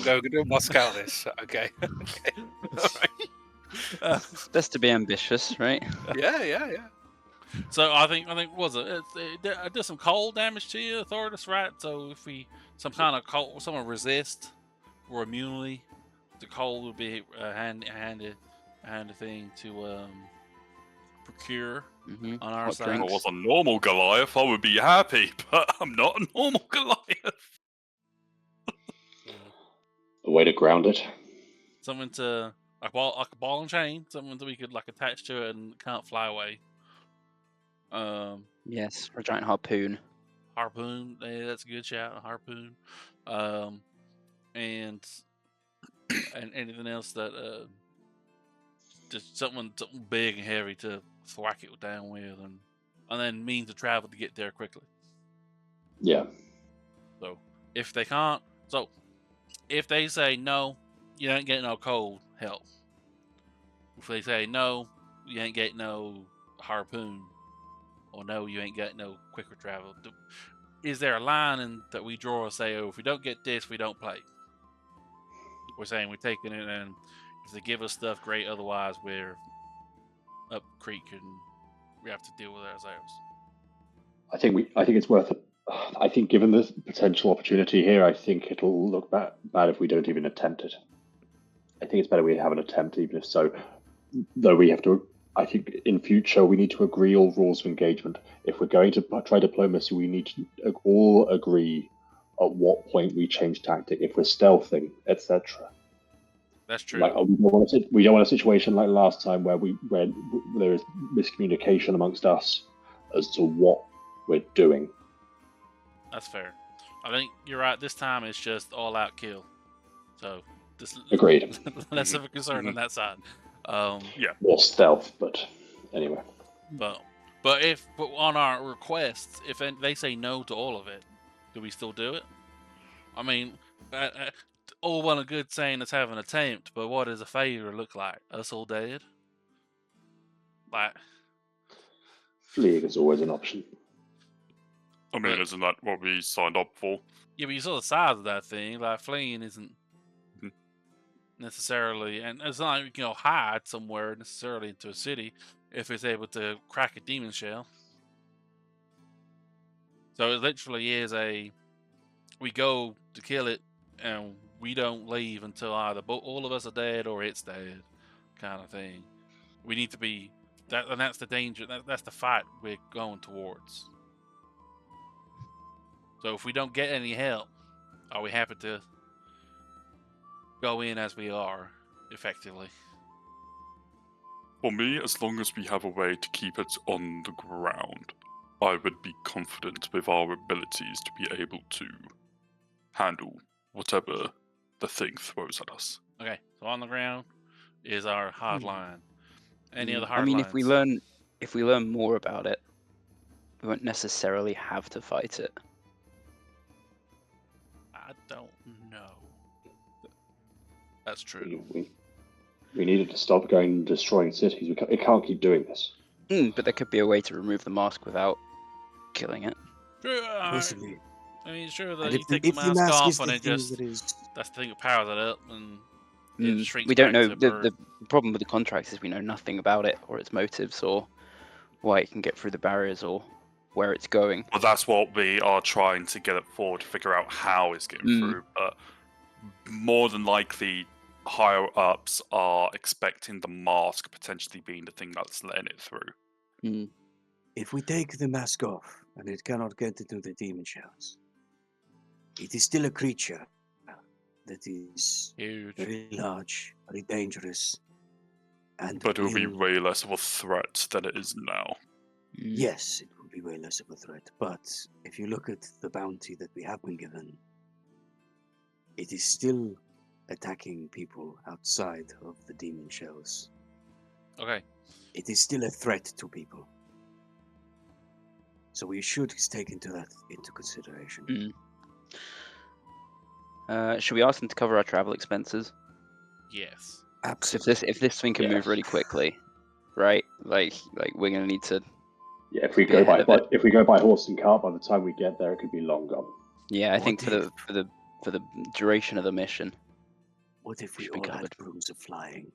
go do Moscow this. Okay. Okay. Alright. Best to be ambitious, right? Yeah. So I think was it did some cold damage to you, Thordas, right? So if we some kind of cold, someone resist or immunity to cold would be a handy thing to procure Mm-hmm. on our Hot side. If I drinks. was a normal Goliath, I would be happy, but I'm not a normal Goliath. A way to ground it. Something to like a ball and chain, something that we could like attach to it and can't fly away. Yes, for a giant harpoon. Harpoon, that's a good shout. A harpoon, and anything else that just something big and heavy to thwack it down with, and then means of travel to get there quickly. Yeah. So if they can't, if they say no, you ain't getting no cold help. If they say no, you ain't getting no harpoon, or no, you ain't got no quicker travel. Is there a line that we draw and say, oh, if we don't get this, we don't play? We're saying we're taking it, and if they give us stuff, great. Otherwise, we're up creek and we have to deal with it ourselves. I think it's worth it. I think given the potential opportunity here, I think it'll look bad if we don't even attempt it. I think it's better we have an attempt, even if so. Though we have to, I think in future we need to agree all rules of engagement. If we're going to try diplomacy, we need to all agree at what point we change tactic. If we're stealthing, etc. That's true. Like we don't want a situation like last time where there is miscommunication amongst us as to what we're doing. That's fair. I think you're right. This time it's just all-out kill. So this Agreed. less of a concern on that side. Yeah. More stealth, but anyway. But on our requests, if they say no to all of it, do we still do it? I mean, all well and good saying let's have an attempt, but what does a failure look like? Us all dead? Like, Fleeing is always an option. I mean, But- isn't that what we signed up for? yeah, but you saw the size of that thing. Like, fleeing isn't Mhm. necessarily, and it's not like we can hide somewhere necessarily into a city if it's able to crack a demon shell. So it literally is we go to kill it and we don't leave until either all of us are dead or it's dead, kind of thing. We need to be that, and that's the danger. That's the fight we're going towards. So if we don't get any help, are we happy to go in as we are, effectively? For me, as long as we have a way to keep it on the ground, I would be confident with our abilities to be able to handle whatever the thing throws at us. Okay, so on the ground is our hard line. Any other hard I mean, lines? if we learn more about it, we won't necessarily have to fight it. I don't know. That's true. We needed to stop going and destroying cities. It can't keep doing this. But there could be a way to remove the mask without killing it. True, Possibly. I mean, sure that And you take the if the mask mask off is and the it thing just that is... that's the thing that powers it up and it shrinks We don't back know. to a bird. The problem with the contracts is we know nothing about it or its motives or why it can get through the barriers or where it's going. Well, that's what we are trying to get it for, to figure out how it's getting through. But more than likely, higher ups are expecting the mask potentially being the thing that's letting it through. If we take the mask off and it cannot get into the demon shells, it is still a creature that is Huge. very large, very dangerous, and But it will be way less of a threat than it is now. Yes, it will be way less of a threat. But if you look at the bounty that we have been given, it is still attacking people outside of the demon shells. Okay. It is still a threat to people. So we should take that into consideration. Should we ask them to cover our travel expenses? Yes. 'Cause Absolutely. if this thing can move really quickly, right? Like we're gonna need to. Yeah, if we Be go ahead by of it. if we go by horse and cart, by the time we get there, it could be long gone. Yeah, I think What for the duration of the mission. What if we Should be all had covered. brooms of flying?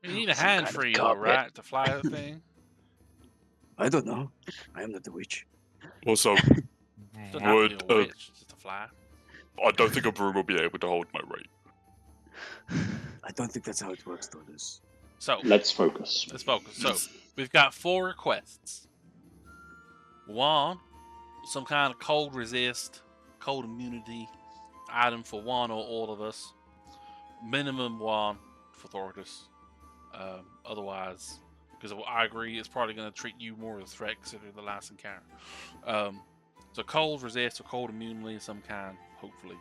You need a Some hand kind of free though, carpet. right? To fly that thing. I don't know. I am not a witch. Also, Doesn't have to would be a witch just to fly. I don't think a broom will be able to hold my weight. I don't think that's how it works, Thordas. So Let's focus. let's focus. So we've got 4 requests. 1, some kind of cold resist, cold immunity item for 1 or all of us. Minimum 1 for Thordas. Otherwise, because I agree, it's probably going to treat you more as a threat considering the last encounter. So cold resist or cold immunity of some kind, hopefully,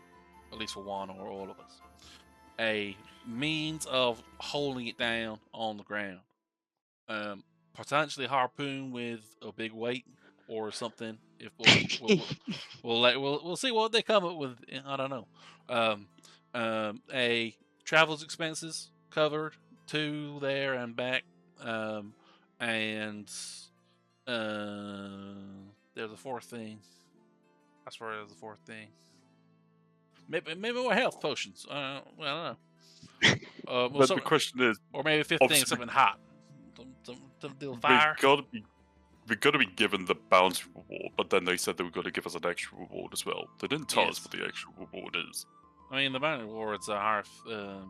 at least for 1 or all of us. A means of holding it down on the ground. Potentially harpoon with a big weight or something. If we'll see what they come up with. I don't know. A travel's expenses covered, 2 there and back. And there's a 4th thing. I swear there's a 4th thing. Maybe more health potions. Well, I don't know. But the question is, or maybe 5th thing, obviously- something hot. Some deal with fire. we gotta be given the bounty reward, but then they said they were gonna give us an extra reward as well. They didn't tell us Yes. what the extra reward is. I mean, the bounty reward's a half. I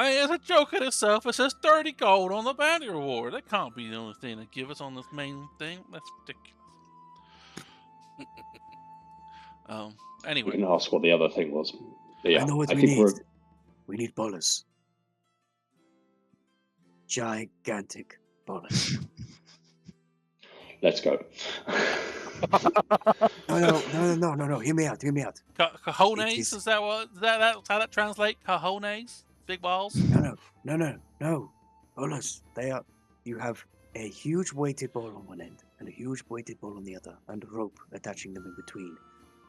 mean, it's a joke in itself. It says 30 gold on the bounty reward. That can't be the only thing they give us on this main thing. That's ridiculous. We Anyway, can ask what the other thing was. But yeah, I know what I we think need. we're We need bolas. Gigantic bolas. let's go. No. Hear me out. cojones. It is- Is that what? That's how that translate? Cojones, big balls. No. Bolas. They are. You have a huge weighted ball on one end and a huge weighted ball on the other, and a rope attaching them in between.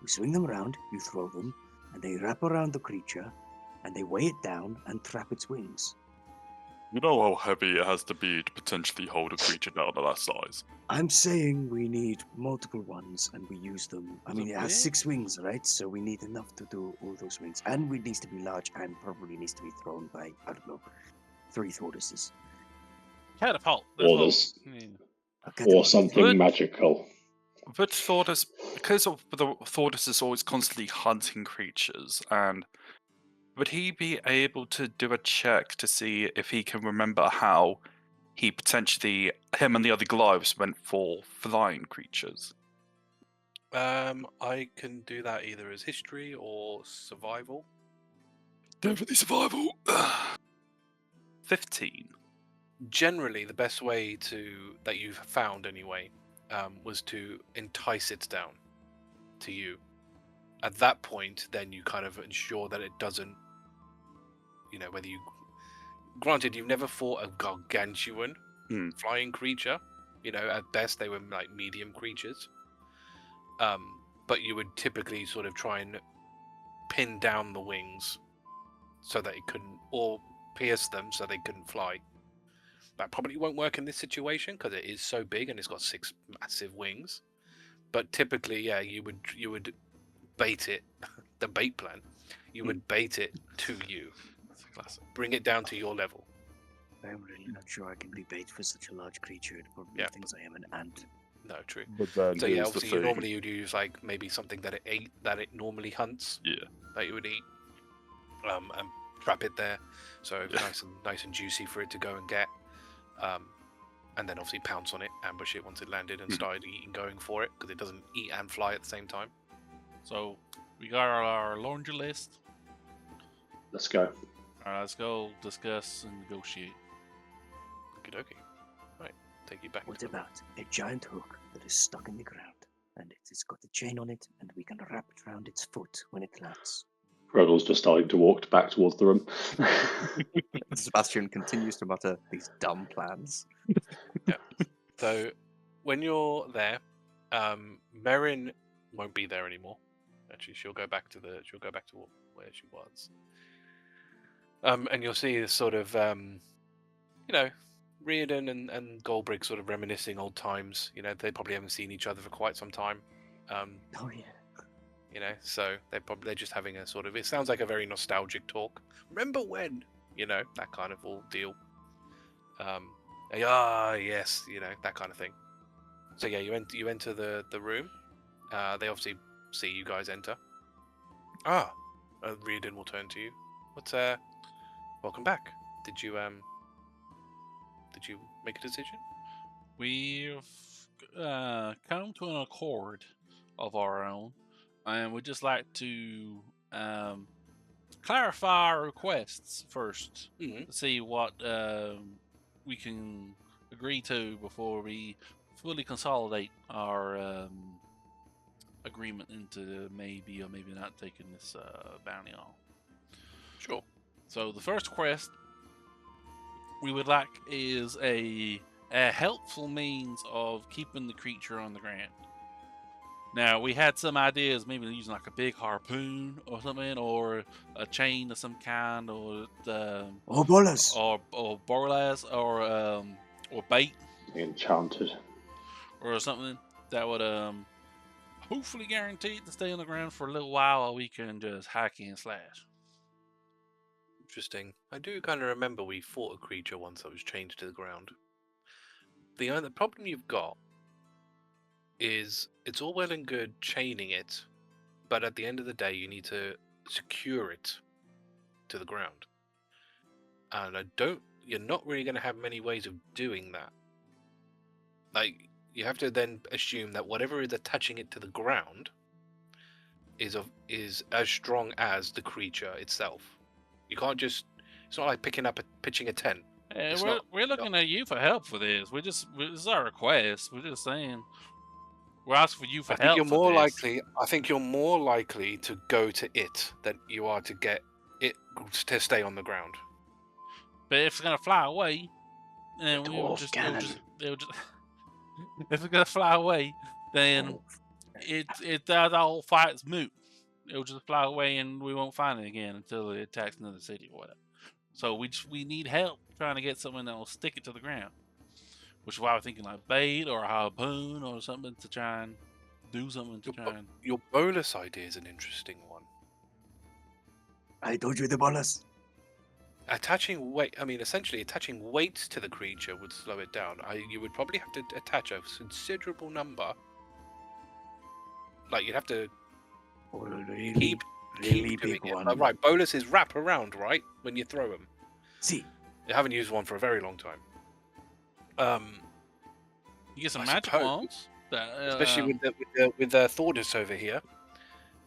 You swing them around, you throw them, and they wrap around the creature, and they weigh it down and trap its wings. You know how heavy it has to be to potentially hold a creature down to that size. I'm saying we need multiple ones, and we use them. I mean, it has Okay. 6 wings, right? So we need enough to do all those wings. And it needs to be large, and probably needs to be thrown by, I don't know, 3 Thordases. Catapult. Or there's A or catapult. something Good. magical. But Thordas, because of the Thordas is always constantly hunting creatures, and would he be able to do a check to see if he can remember how he potentially, him and the other Goliaths went for flying creatures? I can do that either as history or survival. Definitely survival. 15. Generally, the best way that you've found anyway was to entice it down to you. At that point, then you kind of ensure that it doesn't. Whether you. Granted, you've never fought a gargantuan flying creature. At best they were like medium creatures. But you would typically sort of try and pin down the wings so that it couldn't, or pierce them so they couldn't fly. That probably won't work in this situation because it is so big and it's got 6 massive wings. But typically, yeah, you would bait it. The bait plan, you would bait it to you. That's a classic. Bring it down to your level. I'm really not sure I can be bait for such a large creature. It probably Yeah. thinks I am an ant. No, true. But then So yeah, here's the obviously thing. normally you'd use like maybe something that it normally hunts. Yeah. That you would eat. And trap it there, so nice and juicy for it to go and get. And then obviously pounce on it, ambush it once it landed and started eating, going for it, because it doesn't eat and fly at the same time. So we got our laundry list. Let's go. All right, let's go discuss and negotiate. Okie dokie. Right, take you back. What to the- about a giant hook that is stuck in the ground, and it's got a chain on it, and we can wrap it around its foot when it lands? Hrugguhl's just starting to walk back towards the room. Sebastian continues to mutter these dumb plans. So when you're there, Merrin won't be there anymore. Actually, she'll go back to where she was. And you'll see this sort of Reardon and Goldbrick sort of reminiscing old times. They probably haven't seen each other for quite some time. Oh yeah. So they're just having a sort of, it sounds like a very nostalgic talk. Remember when? That kind of all deal. Yes, that kind of thing. So yeah, you enter the room. They obviously see you guys enter. Reardon will turn to you. Welcome back. Did you make a decision? We've come to an accord of our own, and we'd just like to clarify our requests first Mm-hmm. to see what we can agree to before we fully consolidate our agreement into maybe or maybe not taking this bounty on. Sure. So the first request we would like is a helpful means of keeping the creature on the ground. Now, we had some ideas, maybe using like a big harpoon or something, or a chain of some kind, or Oh, bolas! or borlas, or bait, Enchanted. or something that would hopefully guarantee it to stay on the ground for a little while we can just hack and slash. Interesting. I do kind of remember we fought a creature once that was chained to the ground. The problem you've got is it's all well and good chaining it, but at the end of the day you need to secure it to the ground. And you're not really going to have many ways of doing that. Like, you have to then assume that whatever is attaching it to the ground is as strong as the creature itself. You can't just, it's not like pitching a tent. It's We're looking at you for help for this. This is our request. We're just saying, we're asking for you for I think help. you're for more this. likely. I think you're more likely to go to it than you are to get it to stay on the ground. But if it's gonna fly away, then Dwarf cannon. they'll just if it's gonna fly away, then that all fight's moot. It'll just fly away and we won't find it again until it attacks another city or whatever. So we need help trying to get something that will stick it to the ground. Which is why we're thinking like bait or a harpoon or something to try and do something to try and. Your bolus idea is an interesting one. I told you the bolas. Attaching weight, essentially attaching weight to the creature would slow it down. You would probably have to attach a considerable number. Like, you'd have to Or a really, keep really doing big it. one. Like, right, boluses wrap around, right, when you throw them. See, I haven't used one for a very long time. You get some I magic suppose. ones. Especially with Thordas over here.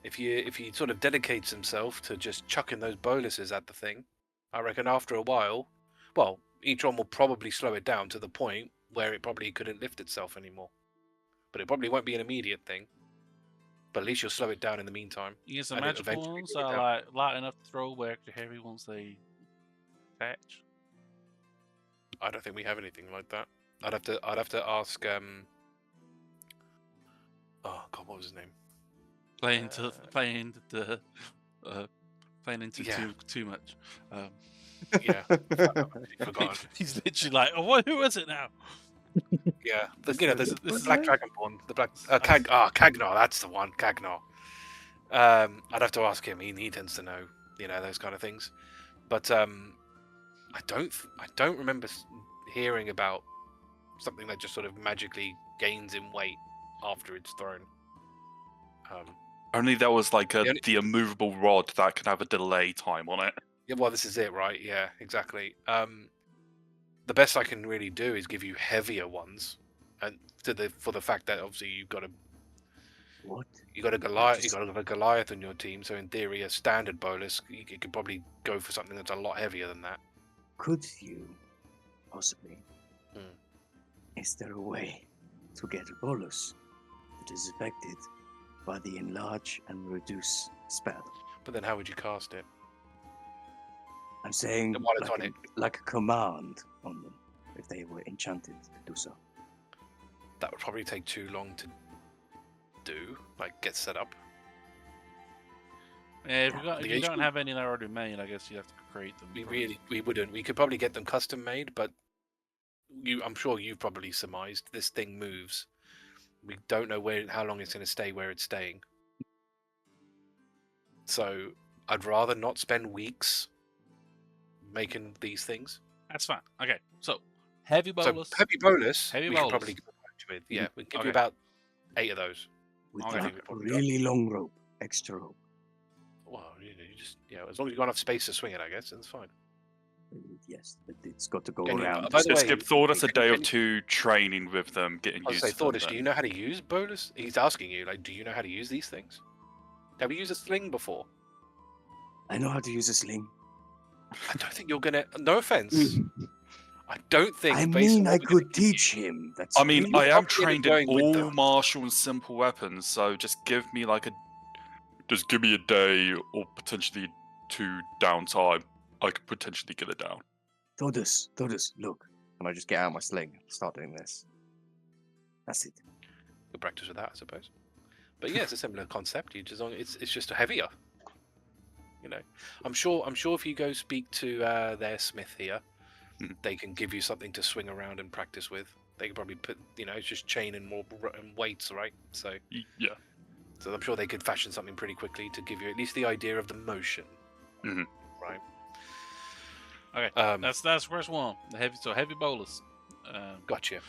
If he sort of dedicates himself to just chucking those boluses at the thing, I reckon after a while, well, each one will probably slow it down to the point where it probably couldn't lift itself anymore. But it probably won't be an immediate thing. But at least you'll slow it down in the meantime. You get some and magic eventually ones bring that it are down. like light enough to throw but extra heavy once they attach. I don't think we have anything like that. I'd have to ask oh god, what was his name? Playing into Yeah. too much. Yeah, I've forgotten. He's literally like, oh, what? Who is it now? Yeah, This- there's this the is Black it? Dragonborn, the Black Cagnar. That's the one, Cagnar. I'd have to ask him. He tends to know, those kind of things. But I don't remember hearing about something that just sort of magically gains in weight after it's thrown. Only there was like The only- the immovable rod that can have a delay time on it. Yeah, well, this is it, right? Yeah, exactly. The best I can really do is give you heavier ones, and for the fact that obviously you got a Goliath on your team, so in theory a standard bolus, you could probably go for something that's a lot heavier than that. Could you possibly? Hmm. Is there a way to get a bolus that is affected by the enlarge and reduce spell? But then how would you cast it? I'm saying The one that's on it. like a command on them, if they were enchanted to do so. That would probably take too long to do, like get set up. Yeah, if you don't issue- have any that are already made, I guess you have to create them. We wouldn't. We could probably get them custom made, but I'm sure you've probably surmised this thing moves. We don't know how long it's going to stay where it's staying. So I'd rather not spend weeks making these things. That's fine. Okay, so heavy bolus. So heavy bonus, Heavy we bolus. could probably go back with. Yeah, we can give you Okay. about 8 of those. With Okay. like a really long rope, extra rope. Well, you just as long as you've got enough space to swing it, I guess that's fine. Yes, but it's got to go Can you- around. by the Just way, give Thordas a day or can you- two training with them, getting I was used say, to them. Thordas, do you know how to use bonus? He's asking you, like, do you know how to use these things? Have you used a sling before? I know how to use a sling. I don't think you're gonna. No offense. I don't think. I based on mean, what I we're gonna could give you- teach him. That's I mean, really- I am probably trained in going with all them. martial and simple weapons, so just give me just give me a day or potentially 2 downtime. I could potentially get it down. Thordas, look. And I just get out my sling and start doing this. That's it. Good practice with that, I suppose. But yeah, it's a similar concept. It's just heavier. I'm sure if you go speak to their smith here, Mhm. they can give you something to swing around and practice with. They can probably put, it's just chain and more and weights, right? So Yeah. I'm sure they could fashion something pretty quickly to give you at least the idea of the motion. Mhm. Right. Okay, that's quest 1. The heavy bolus. Gotcha.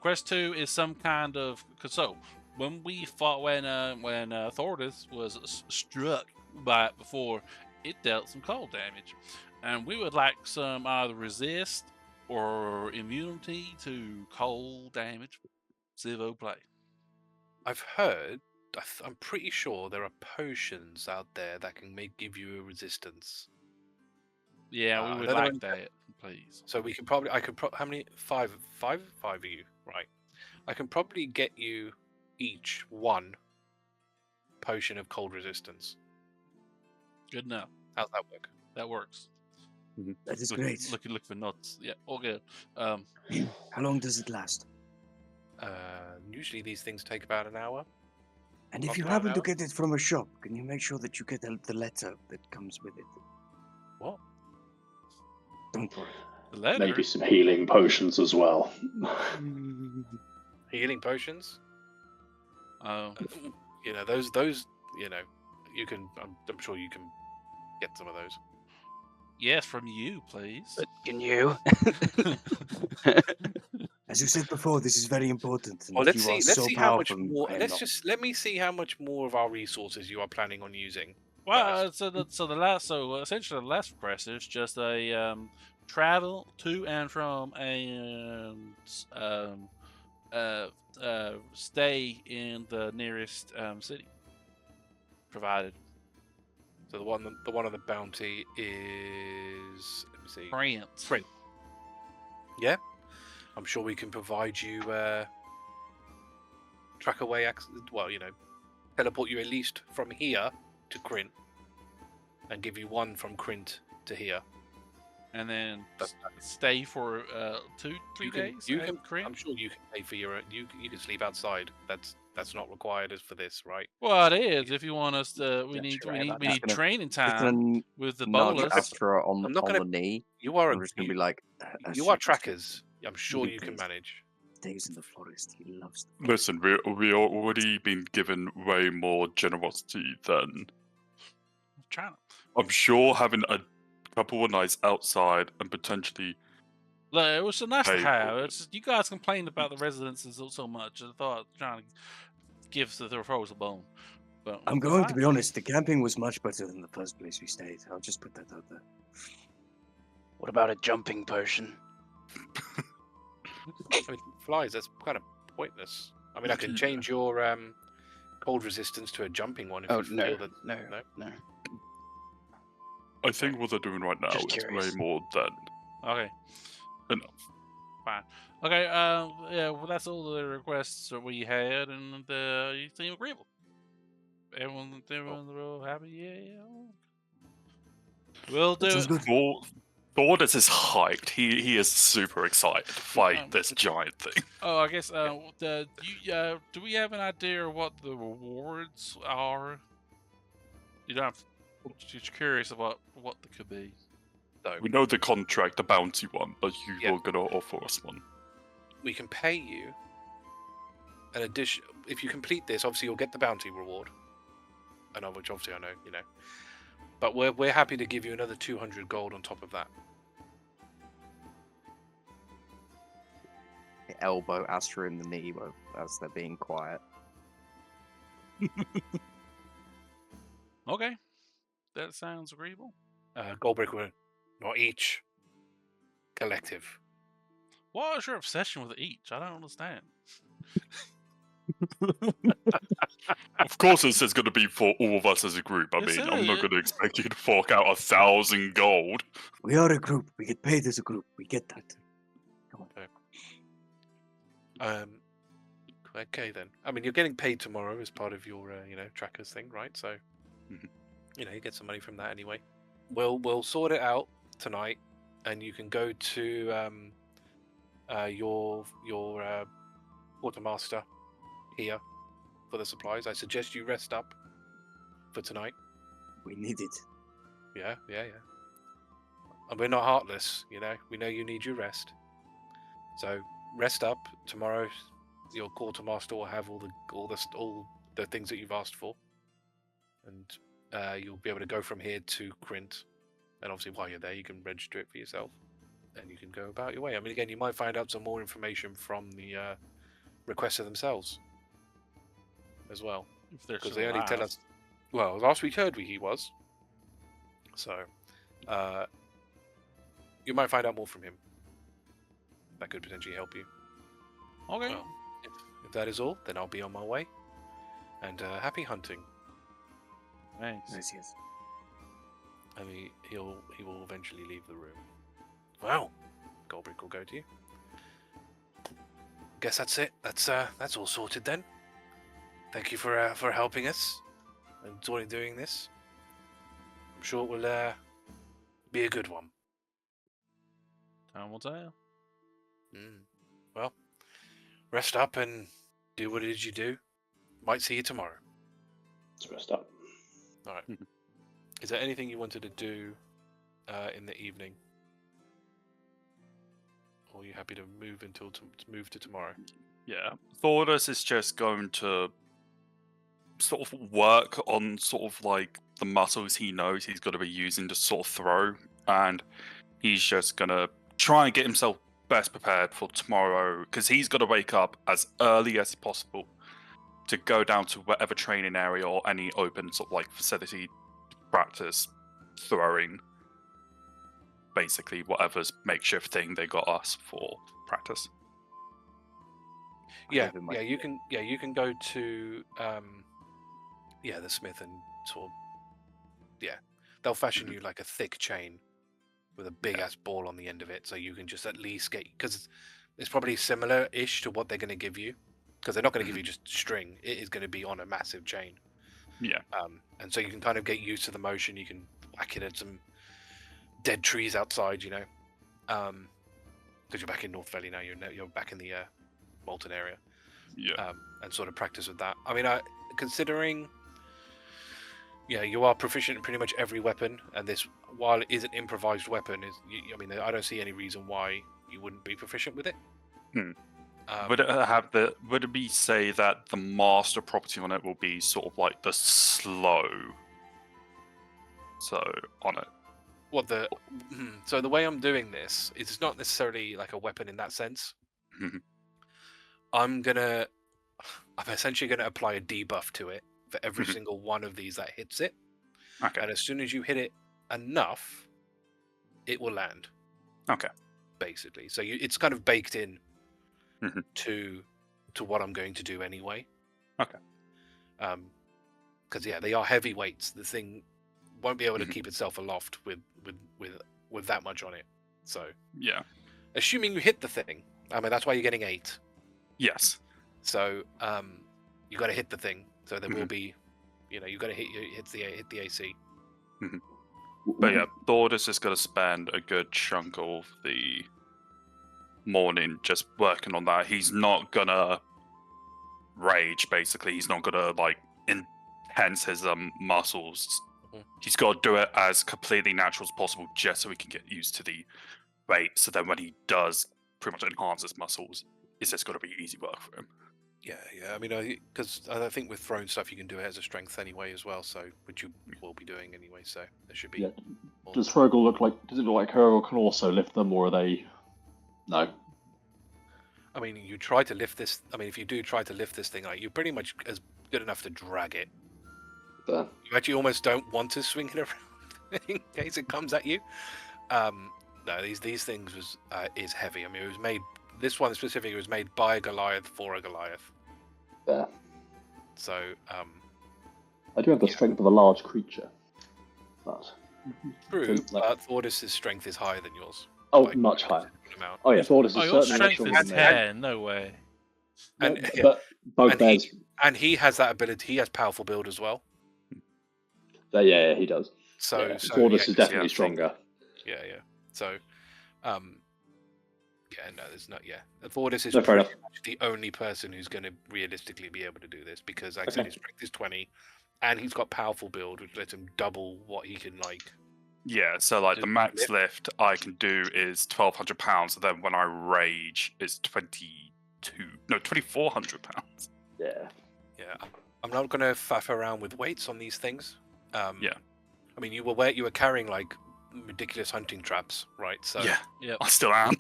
Quest 2 is some kind of so when we fought when Thordas was struck by it before, it dealt some cold damage, and we would like some either resist or immunity to cold damage. Civo play. I've heard. I'm pretty sure there are potions out there that can give you a resistance. Yeah, I we would don't know like when- that, please. So we can how many? Five of you, right? I can probably get you each 1 potion of cold resistance. Good enough. How's that work? That works. That is Look, great. Look for nuts. Yeah, all good. How long does it last? Usually these things take about an hour. And if Up you to an happen to hour? get it from a shop, can you make sure that you get the letter that comes with it? What? Don't worry. The letter. Maybe some healing potions as well. Healing potions? Oh, Those. You can. I'm sure you can get some of those. yes, from you, please. But can you? As you said before, this is very important. And Well, let's you see. are Let's so see how much powerful, more. I am Let's not. just let me see how much more of our resources you are planning on using. Well, essentially the last quest is just a travel to and from and stay in the nearest city, provided. So the one on the bounty is. Let me see. France. Right. Yeah, I'm sure we can provide you track away access. Well, teleport you at least from here to Krint, and give you 1 from Krint to here. And then That's- stay for 2-3 You can- days. you at can- Kryn? I'm sure you can pay for your. You can sleep outside. That's That's not required as for this, right? Well, it is. If you want us to, we Yeah, need you're we right need about we that. need Gonna- training Just time gonna with the nudge bolus. Astra on I'm not on gonna- the knee. You are I'm just gonna be you, like, you are Astra, trackers. I'm sure Maybe you can please. manage. Stays in the forest. He loves the forest. Listen, we already been given way more generosity than. Trying to. I'm sure having a couple of nights outside and potentially. Look, it was so nice to Hey, have. It's just, you guys complained about the residences so much. I thought trying to give the Thordas a bone. But I'm going to be honest. The camping was much better than the first place we stayed. I'll just put that out there. What about a jumping potion? I mean, flies. That's kind of pointless. I mean, I can change your cold resistance to a jumping one if Oh, you feel no, that. no. I think what they're doing right now Just is curious. way more than Okay. enough. Fine. Okay, yeah, well, that's all the requests that we had, and you seem agreeable. Everyone's real happy, yeah. We'll do That sounds it. good. Thordas is hyped. He is super excited to fight Um, this giant thing. Oh, I guess, do we have an idea of what the rewards are? You don't have, just curious about what they could be. So We know the contract, the bounty one, but you Yeah. were gonna offer us one. we can pay you an addition if you complete this. Obviously, you'll get the bounty reward, and of which obviously I know, you know. But we're happy to give you another 200 gold on top of that. elbow Astra in the knee as they're being quiet. Okay. That sounds agreeable. Goldbrick will not each. Collective. What is your obsession with each? I don't understand. Of course, this is going to be for all of us as a group. I Yes, mean, it I'm not is. going to expect you to fork out 1,000 gold. We are a group. We get paid as a group. We get that. Okay then. I mean, you're getting paid tomorrow as part of your, trackers thing, right? So, Mhm. you get some money from that anyway. We'll sort it out tonight, and you can go to your quartermaster here for the supplies. I suggest you rest up for tonight. We need it. Yeah. And we're not heartless, We know you need your rest. So rest up tomorrow. Your quartermaster will have all the things that you've asked for, and you'll be able to go from here to Krint. And obviously, while you're there, you can register it for yourself, and you can go about your way. I mean, again, you might find out some more information from the requester themselves as well, If they're because still they only tell alive. us. Well, last we heard, he was. So, you might find out more from him. That could potentially help you. Okay. Well, if that is all, then I'll be on my way. And happy hunting. Thanks. Yes, yes. And he will eventually leave the room. Well, Goldbrick will go to you. Guess that's it. That's all sorted then. Thank you for helping us and doing this. I'm sure it will be a good one. Time will tell. Well, rest up and do what it is you do. Might see you tomorrow. Let's rest up. All right. Is there anything you wanted to do in the evening? Or are you happy to move move to tomorrow? Yeah, Thordas is just going to sort of work on sort of like the muscles he knows he's going to be using to sort of throw, and he's just going to try and get himself best prepared for tomorrow, because he's got to wake up as early as possible to go down to whatever training area or any open sort of like facility to practice throwing basically whatever's makeshift thing they got us for practice. Yeah, you can go to the smith and sort of they'll fashion you like a thick chain with a big ass ball on the end of it, so you can just at least get, because it's probably similar-ish to what they're going to give you, because they're not going to give you just string. It is going to be on a massive chain. Yeah. And so you can kind of get used to the motion. You can whack it at some dead trees outside, because you're back in North Valley now. You're back in the Molten area. Yeah. and sort of practice with that. I mean, considering, yeah, you are proficient in pretty much every weapon, and this, while it is an improvised weapon, I mean, I don't see any reason why you wouldn't be proficient with it. Would it be say that the master property on it will be sort of like the slow? So on it. So the way I'm doing this is it's not necessarily like a weapon in that sense. Mhm. I'm essentially gonna apply a debuff to it for every Mhm. single one of these that hits it. Okay. And as soon as you hit it enough, it will land. Okay. Basically, so it's kind of baked in Mhm. to what I'm going to do anyway. Okay. Because they are heavy weights. The thing won't be able to Mhm. keep itself aloft with that much on it. So Yeah. assuming you hit the thing, I mean that's why you're getting 8. Yes. So you got to hit the thing. So there will Mhm. be, you got to hit the AC. But yeah, Thordas is going to spend a good chunk of the morning just working on that. He's not gonna rage. Basically, he's not gonna like intense his muscles. Mhm. He's got to do it as completely natural as possible, just so he can get used to the weight. So then, when he does pretty much enhance his muscles, it's just got to be easy work for him. Yeah. I mean, because I think with thrown stuff you can do it as a strength anyway as well. So which you will be doing anyway. So there should be. Yeah. Does Hrugguhl look like? Does it look like Hrugguhl can also lift them, or are they? No. I mean, you try to lift this. I mean, if you do try to lift this thing, like you're pretty much as good enough to drag it. Fair. You actually almost don't want to swing it around in case it comes at you. No, these things is heavy. I mean, it was made. This one specifically was made by a Goliath for a Goliath. Fair. So I do have the strength of a large creature, but true. So, like- But Thordis' strength is higher than yours. oh, Like, much higher. amount. Oh yeah, Thordas Oh, is your certainly much strength stronger is than me. 10. No way. And- But Bugbear's. And he has that ability. He has powerful build as well. Yeah, he does. So, Yeah, so Thordas yeah, is yeah, definitely I think- stronger. yeah. So, no, there's not. Yeah, Thordis is No, fair pretty enough. much the only person who's going to realistically be able to do this because, like I said, Okay. his strength is 20, and he's got powerful build, which lets him double what he can like. Yeah, so like To the max lift. lift I can do is 1,200 pounds, and then when I rage, it's 2,400 pounds. Yeah. Yeah, I'm not going to faff around with weights on these things. Yeah. I mean, you were carrying like ridiculous hunting traps, right? So Yeah, Yep. I still am.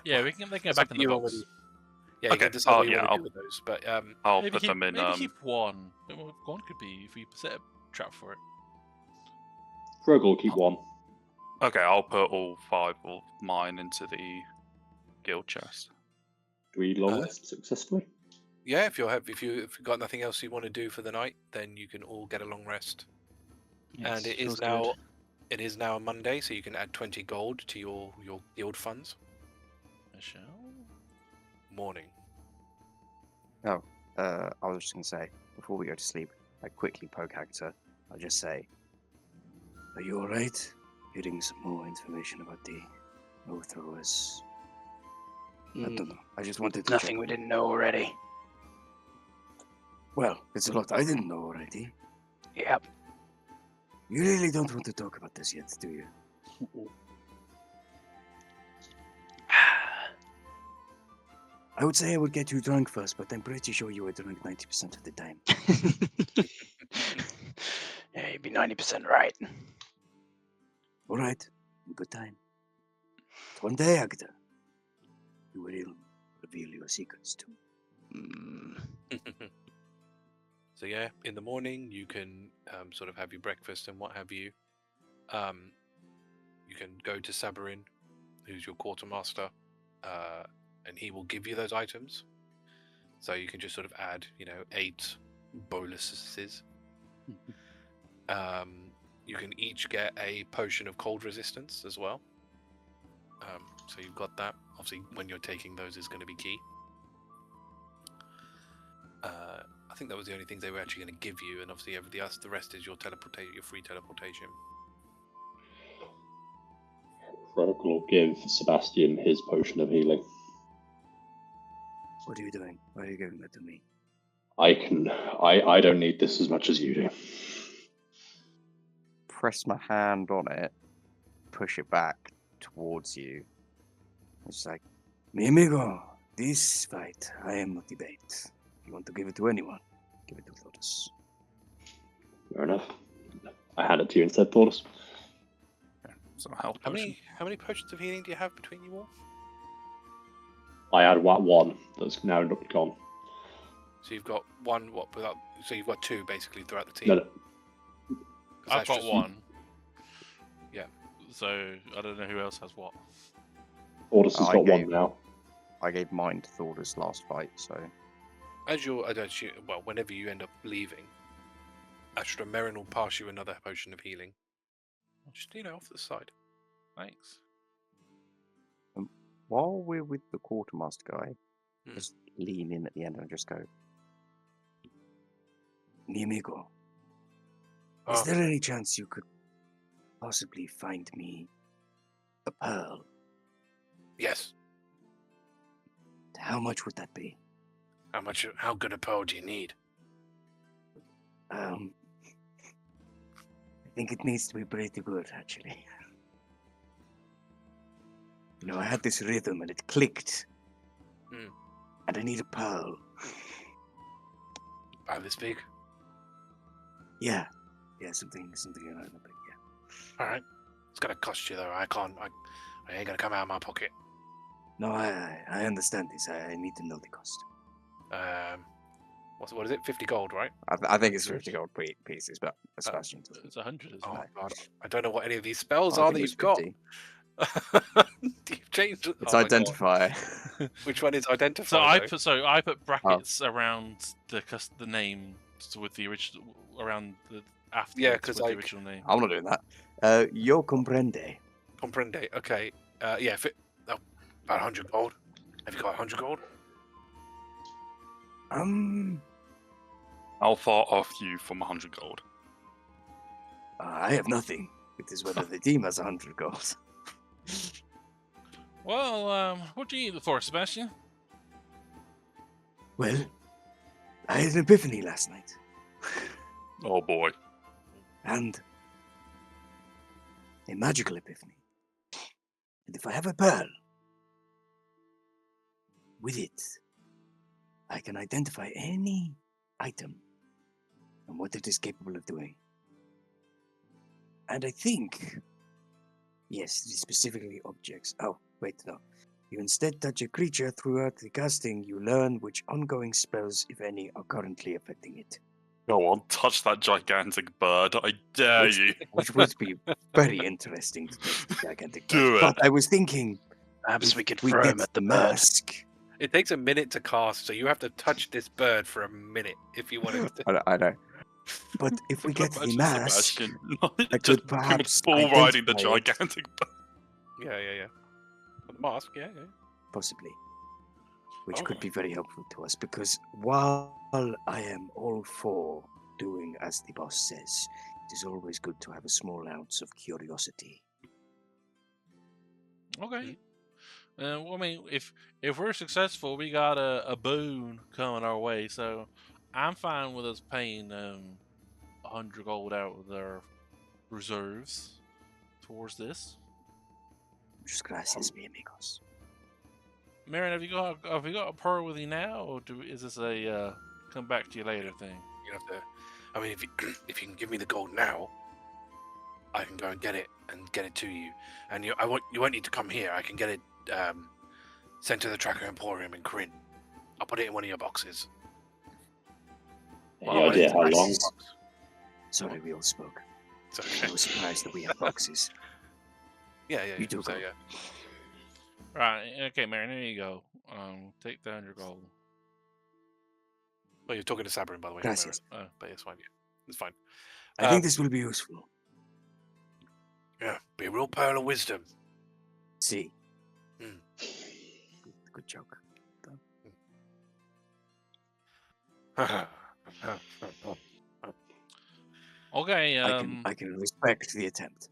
Yeah, they can It's go up back to in the you on box. whether you Okay. can decide what you Yeah, want to I'll- do with those. But I'll Maybe put them in. keep one. One could be if we set a trap for it. Hrugguhl keep one. Okay, I'll put all 5 of mine into the guild chest. Do we long rest successfully? yeah, if you've got nothing else you want to do for the night, then you can all get a long rest. Yes, And it feels is good. now it is now a Monday, so you can add 20 gold to your guild funds. I shall. Morning. I was just gonna say before we go to sleep, I quickly poke Agata. I'll just say, "Are you all right? Getting some more information about the Overthrowers." I don't know. I just wanted to Nothing check. we didn't know already. Well, it's a lot I didn't know already. Yep. You really don't want to talk about this yet, do you? I would say I would get you drunk first, but I'm pretty sure you were drunk 90% of the time. Yeah, you'd be 90% right. All right, good time. One day, Agata, you will reveal your secrets too. Mm. So yeah, in the morning you can sort of have your breakfast and what have you. You can go to Sabarin, who's your quartermaster, and he will give you those items. So you can just sort of add, 8 boluses. You can each get a potion of cold resistance as well. So you've got that. Obviously, when you're taking those is going to be key. I think that was the only things they were actually going to give you, and obviously the rest is your free teleportation. Hrugguhl will give Sebastian his potion of healing. What are you doing? Why are you giving that to me? I don't need this as much as you do. Press my hand on it, push it back towards you. It's like, Mi amigo, this fight, I am not debate. If you want to give it to anyone, give it to Thordas. Fair enough. I hand it to you instead, Thordas. Some health How potion. many potions of healing do you have between you all? I had one that's now gone. So you've got one. So you've got two basically throughout the team. No, no. 'Cause I've that's got just- one. Yeah. So I don't know who else has what. Thordas has I got gave- one now. I gave mine to Thordas last fight, so As you're, whenever you end up leaving, Astra Merrin will pass you another potion of healing. Just off to the side. Thanks. while we're with the quartermaster guy, Hmm. just lean in at the end and just go, Mi amigo, Oh, is there any chance you could possibly find me a pearl? yes. How much would that be? How good a pearl do you need? I think it needs to be pretty good, actually. I had this rhythm and it clicked. Hmm. And I need a pearl. About this big? Yeah. Yeah, something around the big, yeah. Alright. It's gonna cost you though. I ain't gonna come out of my pocket. No, I understand this. I need to know the cost. What is it? 50 gold, right? I think it's 50 gold pieces, but Sebastian doesn't. It's 100, isn't Oh it? god. I don't know what any of these spells I are think that it was you've got. 50. You've changed it. It's Oh my God. identify. Which one is identify? So I put brackets around the name with the original around the after. Yeah, 'cause, with like, the original name. I'm not doing that. Yo comprende. Comprende. Okay. Yeah. About 100 gold. Have you got 100 gold? How far off you from 100 gold? I have nothing. It is whether the team has 100 gold. Well, what do you need it for, Sebastian? Well, I had an epiphany last night. Oh boy. And a magical epiphany. And if I have a pearl, with it, I can identify any item and what it is capable of doing. And I think, yes, specifically objects. Oh, wait, no. You instead touch a creature throughout the casting, you learn which ongoing spells, if any, are currently affecting it. Go on, touch that gigantic bird. I dare you. Which would be very interesting to touch the gigantic Do bird. it. But I was thinking, Perhaps if we could we throw get him at the the bird. mask, It takes a minute to cast, so you have to touch this bird for a minute if you want to. I know. but if we get the Imagine mask, Sebastian I just could perhaps bull riding the identify it. gigantic bird. Yeah. The mask, yeah. possibly, which Oh. could be very helpful to us, because while I am all for doing as the boss says, it is always good to have a small ounce of curiosity. Okay. Well, I mean, if we're successful, we got a boon coming our way. So I'm fine with us paying 100 gold out of their reserves towards this. Muchas gracias, mi amigos. Marin, have you got a pearl with you now, or is this a come back to you later thing? You have to. I mean, if you can give me the gold now, I can go and get it to you. And you won't need to come here. I can get it sent to the Tracker Emporium in Kryn. I'll put it in one of your boxes. Any idea how long? Sorry, we all spoke. It's I okay. was surprised that we have boxes. Yeah. You do So go. yeah. Right. Okay, Marin, here you go. Take the 100 gold. Well, you're talking to Sabrin, by the way. Gracias. But it's fine. Yeah. It's fine. I think this will be useful. Yeah. Be a real pearl of wisdom. See. Hmm. Good joke. Okay. I can respect the attempt.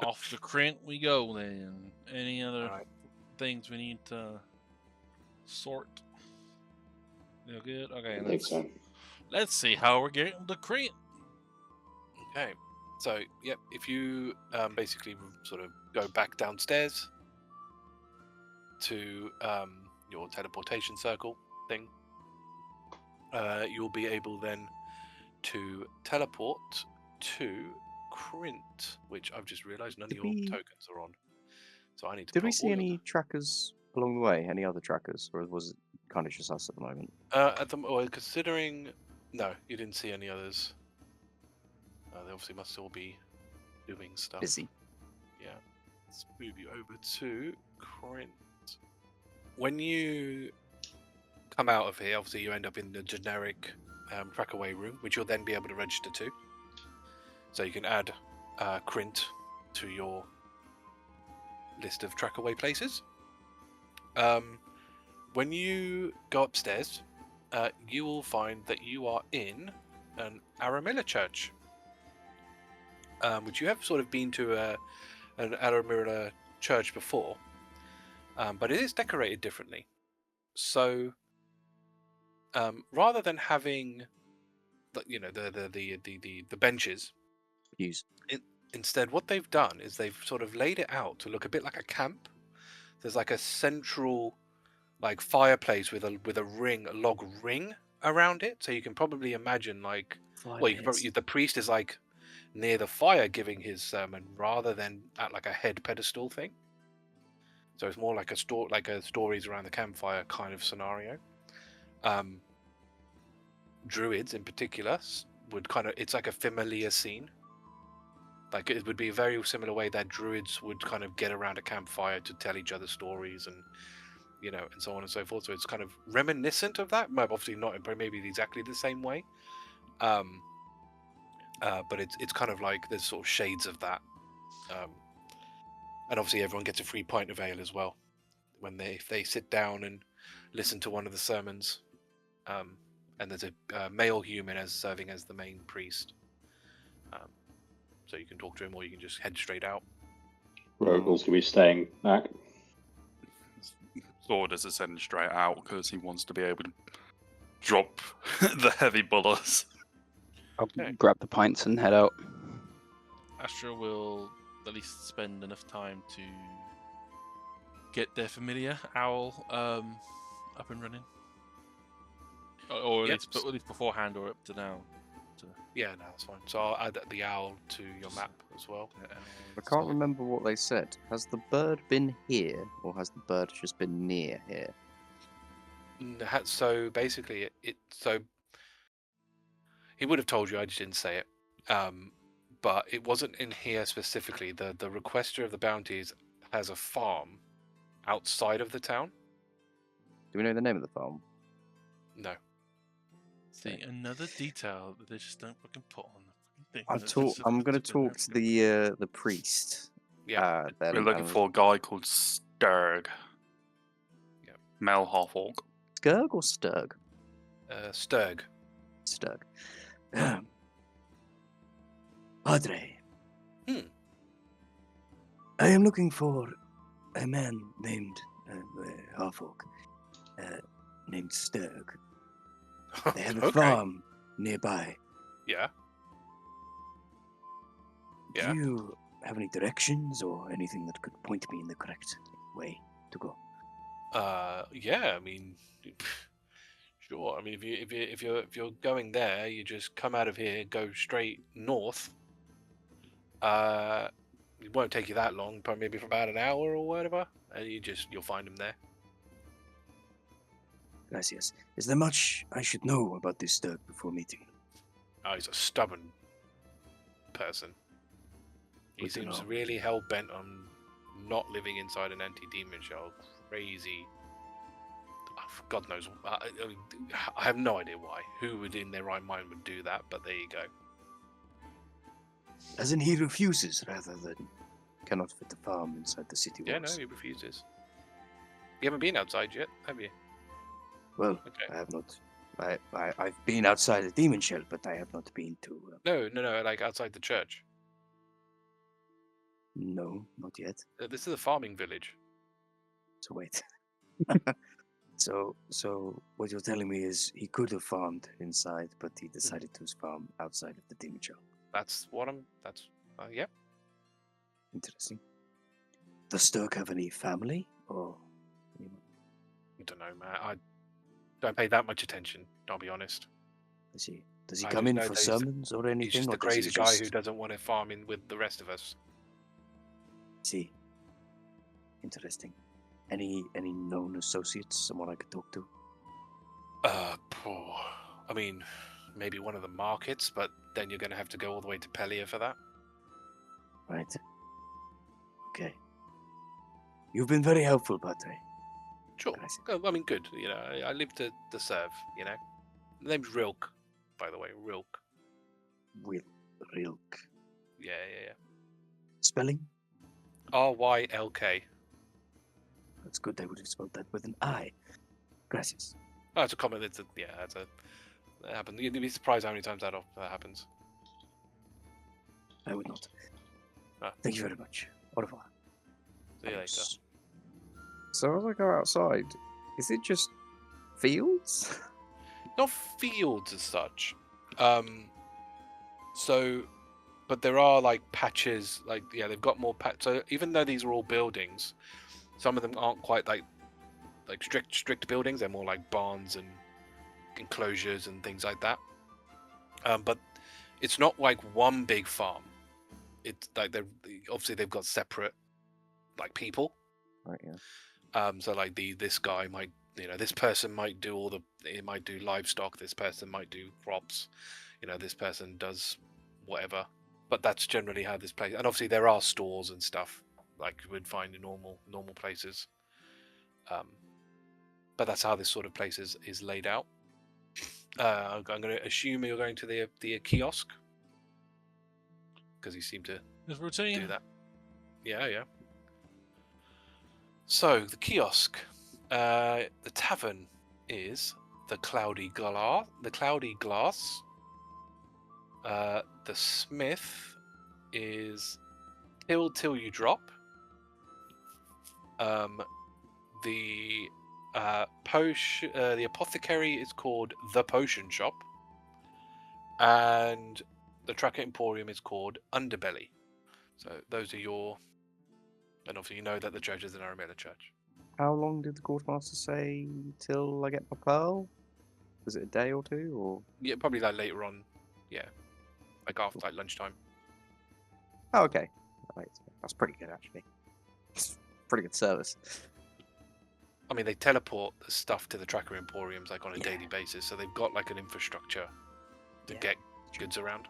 Off the Krint we go then. Any other Alright. things we need to sort. You good? Okay, I think so. let's see how we're getting the crate. Okay. So, yep, if you basically sort of go back downstairs to your teleportation circle thing, you'll be able then to teleport to Krint, which I've just realised none of your tokens are on. So I need to. Did we put see all of any trackers along the way? Any other trackers, or was it kind of just us at the moment? well, considering, no, you didn't see any others. They obviously must all be doing stuff. Busy. Yeah. Let's move you over to Krint. When you come out of here, obviously you end up in the generic trackaway room, which you'll then be able to register to. So you can add Krint to your list of trackaway places. When you go upstairs, you will find that you are in an Aramilla church, which you have sort of been to an Aramilla church before, but it is decorated differently. So rather than having, the benches, Use. instead what they've done is they've sort of laid it out to look a bit like a camp. There's like a central fireplace with a log ring around it, so you can probably imagine the priest is near the fire giving his sermon rather than at like a head pedestal thing. So it's more like a stories around the campfire kind of scenario. Druids in particular would it's like a familiar scene. Like it would be a very similar way that druids would kind of get around a campfire to tell each other stories and and so on and so forth. So it's kind of reminiscent of that. Obviously not maybe exactly the same way. But it's kind of like there's sort of shades of that. And obviously everyone gets a free pint of ale as well when they sit down and listen to one of the sermons. And there's a male human as serving as the main priest. So you can talk to him or you can just head straight out. Hrugguhl's gonna be staying back. Thordas is heading straight out because he wants to be able to drop the heavy bullets. I'll grab the pints and head out. Astra will at least spend enough time to get their familiar owl up and running. Or at least beforehand or up to now. Yeah, no, that's fine. So I'll add the owl to your map as well. I can't remember what they said. Has the bird been here, or has the bird just been near here? So basically, so he would have told you. I just didn't say it. But it wasn't in here specifically. The requester of the bounties has a farm outside of the town. Do we know the name of the farm? No. See, another detail that they just don't fucking put on the thing. I'm going to talk to the priest. Yeah. Then, We're looking for a guy called Sturg. Yeah. Male half-orc. Skurg or Sturg? Sturg. Sturg. Padre. I am looking for a man named half-orc, named Sturg. They have a farm nearby. Yeah. Do you have any directions or anything that could point me in the correct way to go? Yeah. I mean, sure. I mean, if you're going there, you just come out of here, go straight north. It won't take you that long, probably maybe for about an hour or whatever, and you'll find him there. Gracias. Is there much I should know about this Sturg before meeting him? Oh, he's a stubborn person. He seems really hell-bent on not living inside an anti-demon shell. Crazy. God knows. I have no idea why. Who would in their right mind would do that, but there you go. As in he refuses rather than cannot fit the farm inside the city walls. Yeah, no, he refuses. You haven't been outside yet, have you? Well, Okay. I have not. I've been outside the demon shell, but I have not been to... No, like outside the church. No, not yet. This is a farming village. So wait. So what you're telling me is he could have farmed inside, but he decided to farm outside of the demon shell. That's what I'm. That's yeah. Interesting. Does Sturk have any family or anyone? I don't know, man. I don't pay that much attention. I'll be honest. Does he I come just in know for that he's sermons or anything? He's just or a does he crazy guy who just- doesn't want to farm in with the rest of us. See. Interesting. Any known associates? Someone I could talk to? Poor. I mean, maybe one of the markets, but then you're going to have to go all the way to Pelia for that. Right. Okay. You've been very helpful, Patre. Sure. Gracias. I mean, good. You know, I live to serve. You know, the name's Rilk, by the way. Rilk. Rilk. Yeah. Spelling? RYLK. That's good. They would have spelled that with an I. Gracias. Oh, it's a common. That happens. You'd be surprised how many times that happens. I would not. Ah. Thank you very much. Au revoir. See you later. Adios. So as I go outside, is it just fields? Not fields as such. But there are like patches. Like they've got more So even though these are all buildings, some of them aren't quite like strict buildings. They're more like barns and enclosures and things like that. But it's not like one big farm. It's like they've got separate like people. Right, yeah. So like this guy might, this person might do might do livestock. This person might do crops. This person does whatever. But that's generally how this place. And obviously there are stores and stuff like you would find in normal places. But that's how this sort of place is laid out. I'm going to assume you're going to the kiosk because you seem to His routine. do that. Yeah. So the kiosk, the tavern is the Cloudy Glass. The smith is Till You Drop. The apothecary is called The Potion Shop, and the Tracker Emporium is called Underbelly. So those are your. And obviously, you know that the church is an Aramela church. How long did the quartermaster say till I get my pearl? Was it a day or two, or? Yeah, probably like later on. Yeah, like after like lunchtime. Oh, okay. Right. That's pretty good, actually. It's pretty good service. I mean, they teleport the stuff to the Tracker Emporiums like on a Yeah. daily basis, so they've got like an infrastructure to Yeah. get goods around.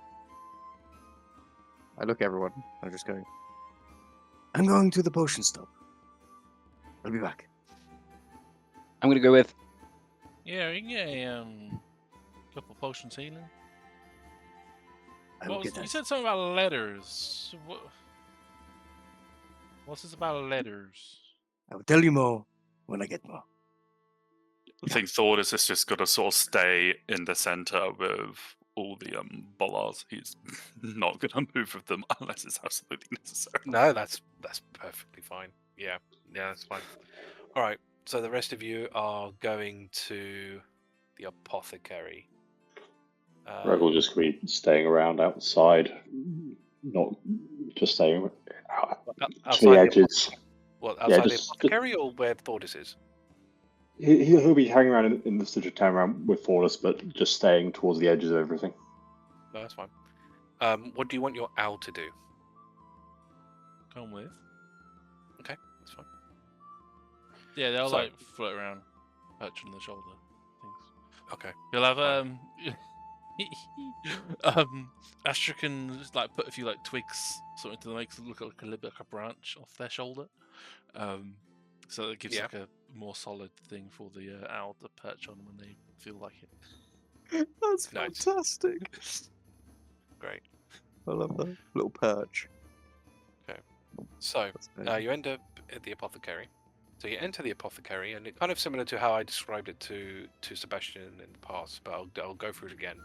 I look at everyone. I'm just going. I'm going to the potion stop. I'll be back. I'm gonna go with. Yeah, you can get a couple potions healing. I will You get that. said something about letters. What's this about letters? I will tell you more when I get more. I think Thordas is just got to sort of stay in the center with all the bollards. He's not going to move with them unless it's absolutely necessary. No, that's perfectly fine. Yeah, that's fine. All right, so the rest of you are going to the apothecary. Hrugguhl just going to be staying around outside, not just staying to outside the the edges. outside the just- apothecary or where Thordas is? He'll be hanging around in the sort of town around with Thordas, but just staying towards the edges of everything. No, that's fine. What do you want your owl to do? Come with. Okay, that's fine. Yeah, they'll So- like float around, perch on the shoulder things. Okay. You'll have Astra can just, like put a few like twigs sort of to make it look like a little bit like a branch off their shoulder. So it gives Yeah. like a more solid thing for the owl to perch on when they feel like it. That's Nice. fantastic. Great. I love that little perch. So That's amazing. you end up at the apothecary. So you enter the apothecary, and it's kind of similar to how I described it to Sebastian in the past, but I'll go through it again.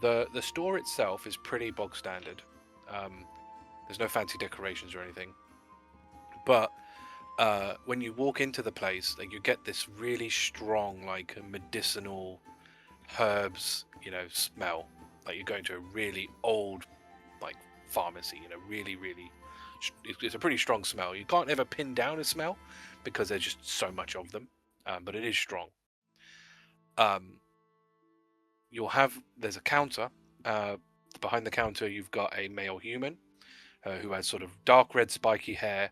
The store itself is pretty bog standard. There's no fancy decorations or anything, but when you walk into the place, like, you get this really strong, like, medicinal herbs, smell. Like you're going to a really old, like, pharmacy. Really, it's a pretty strong smell. You can't ever pin down a smell because there's just so much of them, but it is strong. There's a counter. Behind the counter, you've got a male human who has sort of dark red spiky hair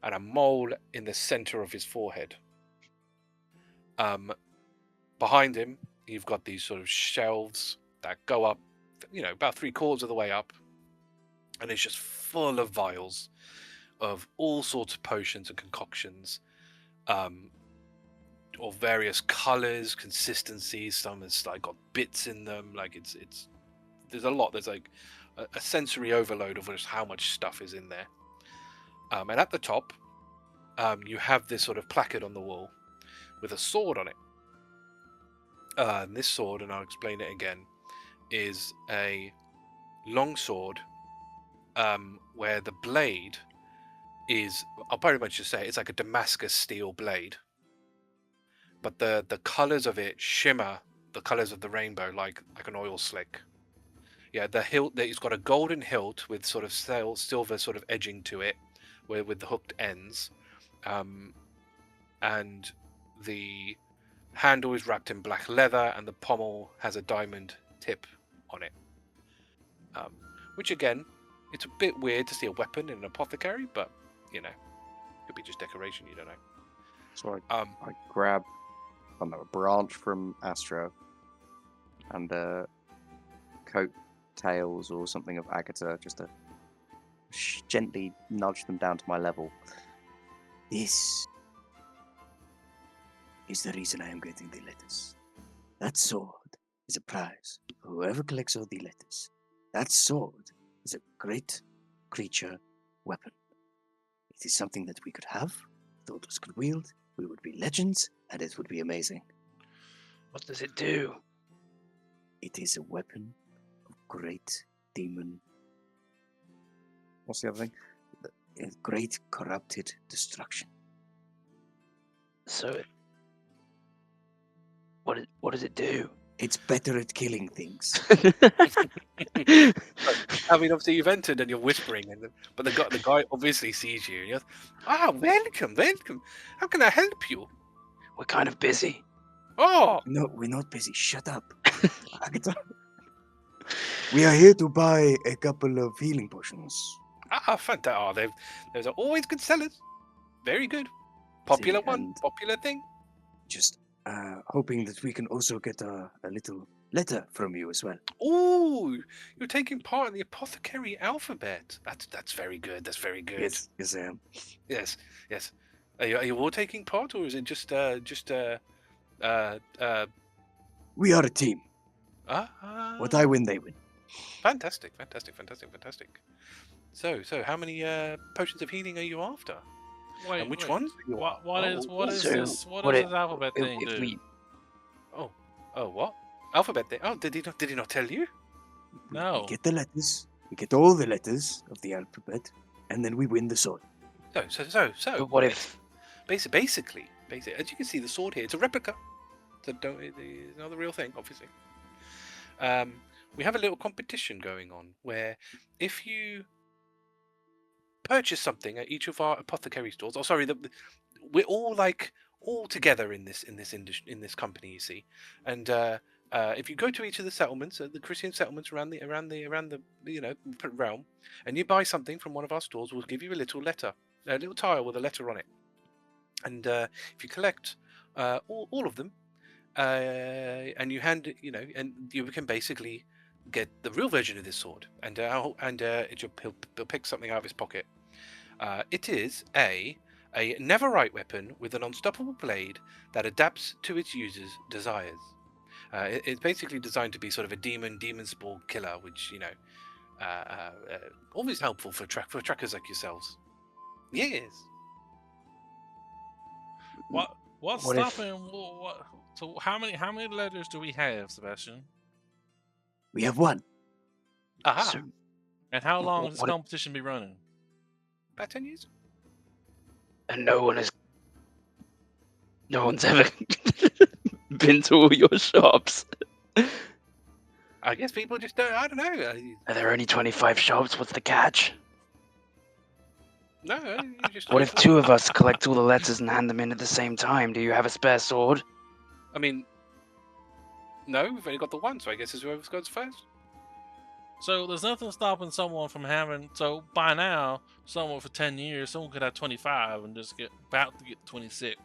and a mole in the center of his forehead. Behind him, you've got these sort of shelves that go up, about 3/4 of the way up, and it's just full of vials of all sorts of potions and concoctions, of various colors, consistencies. Some has like got bits in them. Like it's there's a lot. There's like a sensory overload of just how much stuff is in there. And at the top, you have this sort of placard on the wall with a sword on it. And this sword, and I'll explain it again, is a long sword where the blade is, I'll pretty much just say it's like a Damascus steel blade, but the colors of it shimmer the colors of the rainbow like an oil slick. Yeah, the hilt, it's got a golden hilt with sort of silver sort of edging to it, with the hooked ends, and the handle is wrapped in black leather, and the pommel has a diamond tip on it. Which again, it's a bit weird to see a weapon in an apothecary, but could be just decoration. You don't know. So I grab, I don't know, a branch from Astra and coat tails or something of Agata, just to gently nudge them down to my level. This is the reason I am getting the letters. That sword is a prize for whoever collects all the letters. That sword is a great creature weapon. It is something that we could have, Thordas could wield, we would be legends, and it would be amazing. What does it do? It is a weapon of great demon. What's the other thing? Great corrupted destruction. So, what does it do? It's better at killing things. I mean, obviously you've entered and you're whispering, but the guy obviously sees you. And you're, welcome. How can I help you? We're kind of busy. Oh, No, we're not busy. Shut up. Agata. We are here to buy a couple of healing potions. fantastic! Oh, those are always good sellers. Very good. Popular See, one. and Popular thing. Just hoping that we can also get a little letter from you as well. Oh, you're taking part in the apothecary alphabet. That's very good. That's very good. Yes, I am. Yes. Are you all taking part, or is it just We are a team. What I win, they win. Fantastic. So how many potions of healing are you after? Wait, And which wait. ones? What is So, this? What what does it- this alphabet thing If do? we, Oh, what? Alphabet thing? Oh, did he not tell you? No. We get the letters. We get all the letters of the alphabet, and then we win the sword. So. but what if? Basically, as you can see, the sword here, it's a replica. So it's not the real thing, obviously. We have a little competition going on where if you purchase something at each of our apothecary stores, we're all together in this company, you see, and if you go to each of the settlements, the Christian settlements around the realm, and you buy something from one of our stores, we'll give you a little tile with a letter on it, and if you collect all of them, and you hand it, and you can basically get the real version of this sword, and he'll pick something out of his pocket. It is a Neverite weapon with an unstoppable blade that adapts to its user's desires. It's basically designed to be sort of a demon spore killer, which always helpful for trackers like yourselves. Yes. What's What if- stopping? What? So how many letters do we have, Sebastian? We have one. Aha. So, And how long Wh- has this what if- competition be running? About 10 years. And no one's ever been to all your shops. I guess people just don't. I don't know. Are there only 25 shops? What's the catch? No, you just. What if 2 of us collect all the letters and hand them in at the same time? Do you have a spare sword? I mean, no, we've only got the one, so I guess it's whoever goes first. So there's nothing stopping someone from having. So by now, someone for 10 years, someone could have 25 and just get about to get 26,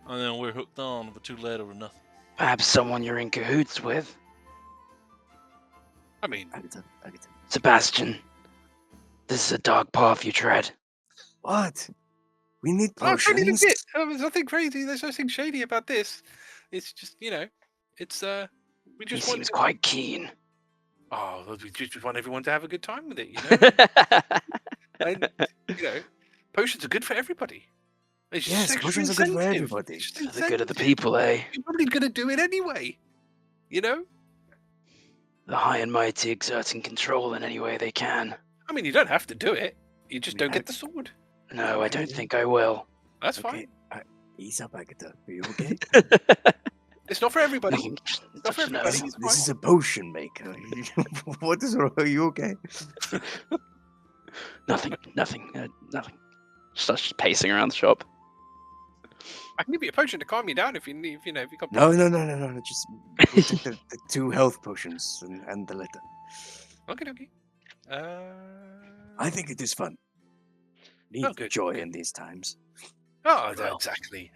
and then we're hooked on for 2 letters or nothing. Perhaps someone you're in cahoots with? I mean, Agata. Sebastian, this is a dark path you tread. What? We need it's only potions. legit. There's nothing crazy. There's nothing shady about this. It's just, it's we He just seems quite keen. Oh, we just want everyone to have a good time with it, And potions are good for everybody. It's just Yes, extra potions are good for incentive. everybody. It's just For the good of the incentive. people, eh? You're probably gonna do it anyway. The high and mighty exerting control in any way they can. I mean, you don't have to do it. You just don't get the sword. No, I don't think I will. That's Okay, fine. ease up, Agata. Are you okay? It's not for everybody. Nothing, It's not for everybody. This, It's this fine. is a potion maker. What is wrong? Are you okay? nothing. Just pacing around the shop. I can give you a potion to calm you down if you need. If you got. No. Just we'll take the 2 health potions and the letter. Okay. I think it is fun. Need good. joy in these times. Oh, Well.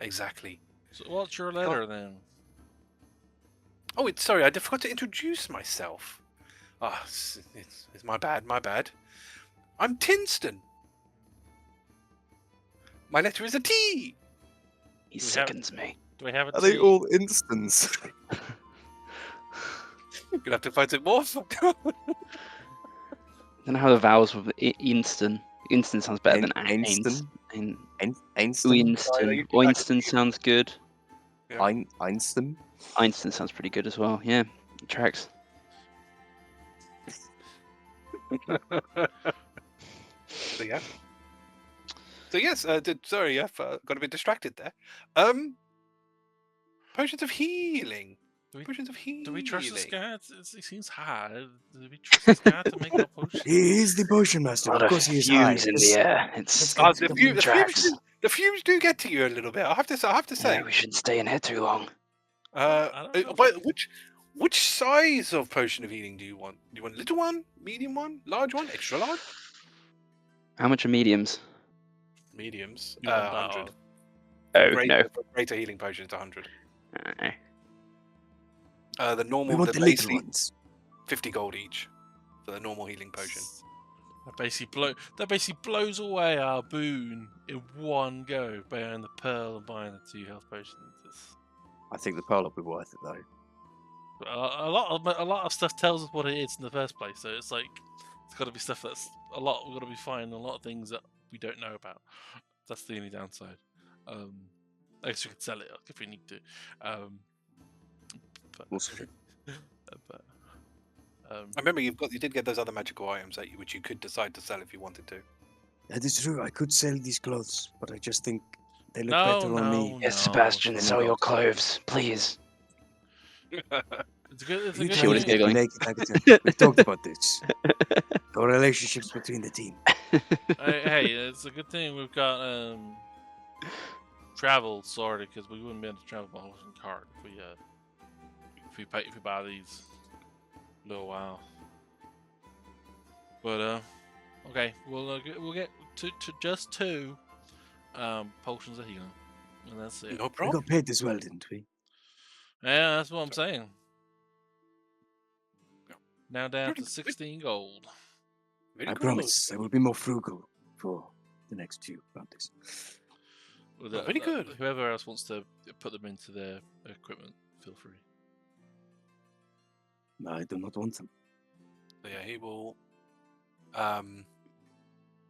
exactly. So what's your letter then? Oh, sorry, I forgot to introduce myself. Ah, it's my bad. I'm Tinston. My letter is a T. He We have- sickens me. Do we have a Are they T? all instants? You're gonna have to find it more. I don't know how the vowels with Instant. Instant sounds better than Ainston? Einstein? Winston. Winston sounds good. Yeah. Einstein? Einstein sounds pretty good as well. Yeah, it tracks. So yeah. So yes, sorry, I've got a bit distracted there. Potions of healing. Potions of healing. Do we trust this guy? He seems high. Do we trust this guy to make a potion? He is the potion master. A lot Of of course, he is high. fumes in the air. It's tracks. The fumes do get to you a little bit. I have to say. Yeah, we shouldn't stay in here too long. I don't know But which size of potion of healing do you want? Do you want a little one, medium one, large one, extra large? How much are mediums? Mediums. You want 100. Oh no. Greater healing potion is 100. Uh, The normal, We want the basic, little ones. 50 gold each for the normal healing potion. That basically blows away our boon in one go, buying the pearl and buying the 2 health potions. I think the pearl will be worth it, though. A lot of stuff tells us what it is in the first place, so it's like it's got to be stuff that's a lot. We've got to be finding a lot of things that we don't know about. That's the only downside. I guess we could sell it if we need to. Also, I remember you did get those other magical items which you could decide to sell if you wanted to. that is true. I could sell these clothes, but I just think they look No, better on me. Yes, Sebastian, then sell you your don't. clothes, please. It's a good. It's a You good She was thing. giggling. We've talked about this. The relationships between the team. Hey, it's a good thing we've got travel sorted because we wouldn't be able to travel by horse and cart if we buy these a little while. But okay, we'll get to just 2 potions of healing, and that's it. No We problem. got paid as well, didn't we? Yeah, that's what I'm saying. Yeah. Now down Pretty to good. 16 gold. Very I good. promise I will be more frugal for the next few bounties. With Oh, very good. Whoever else wants to put them into their equipment, feel free. I do not want them. So yeah, he will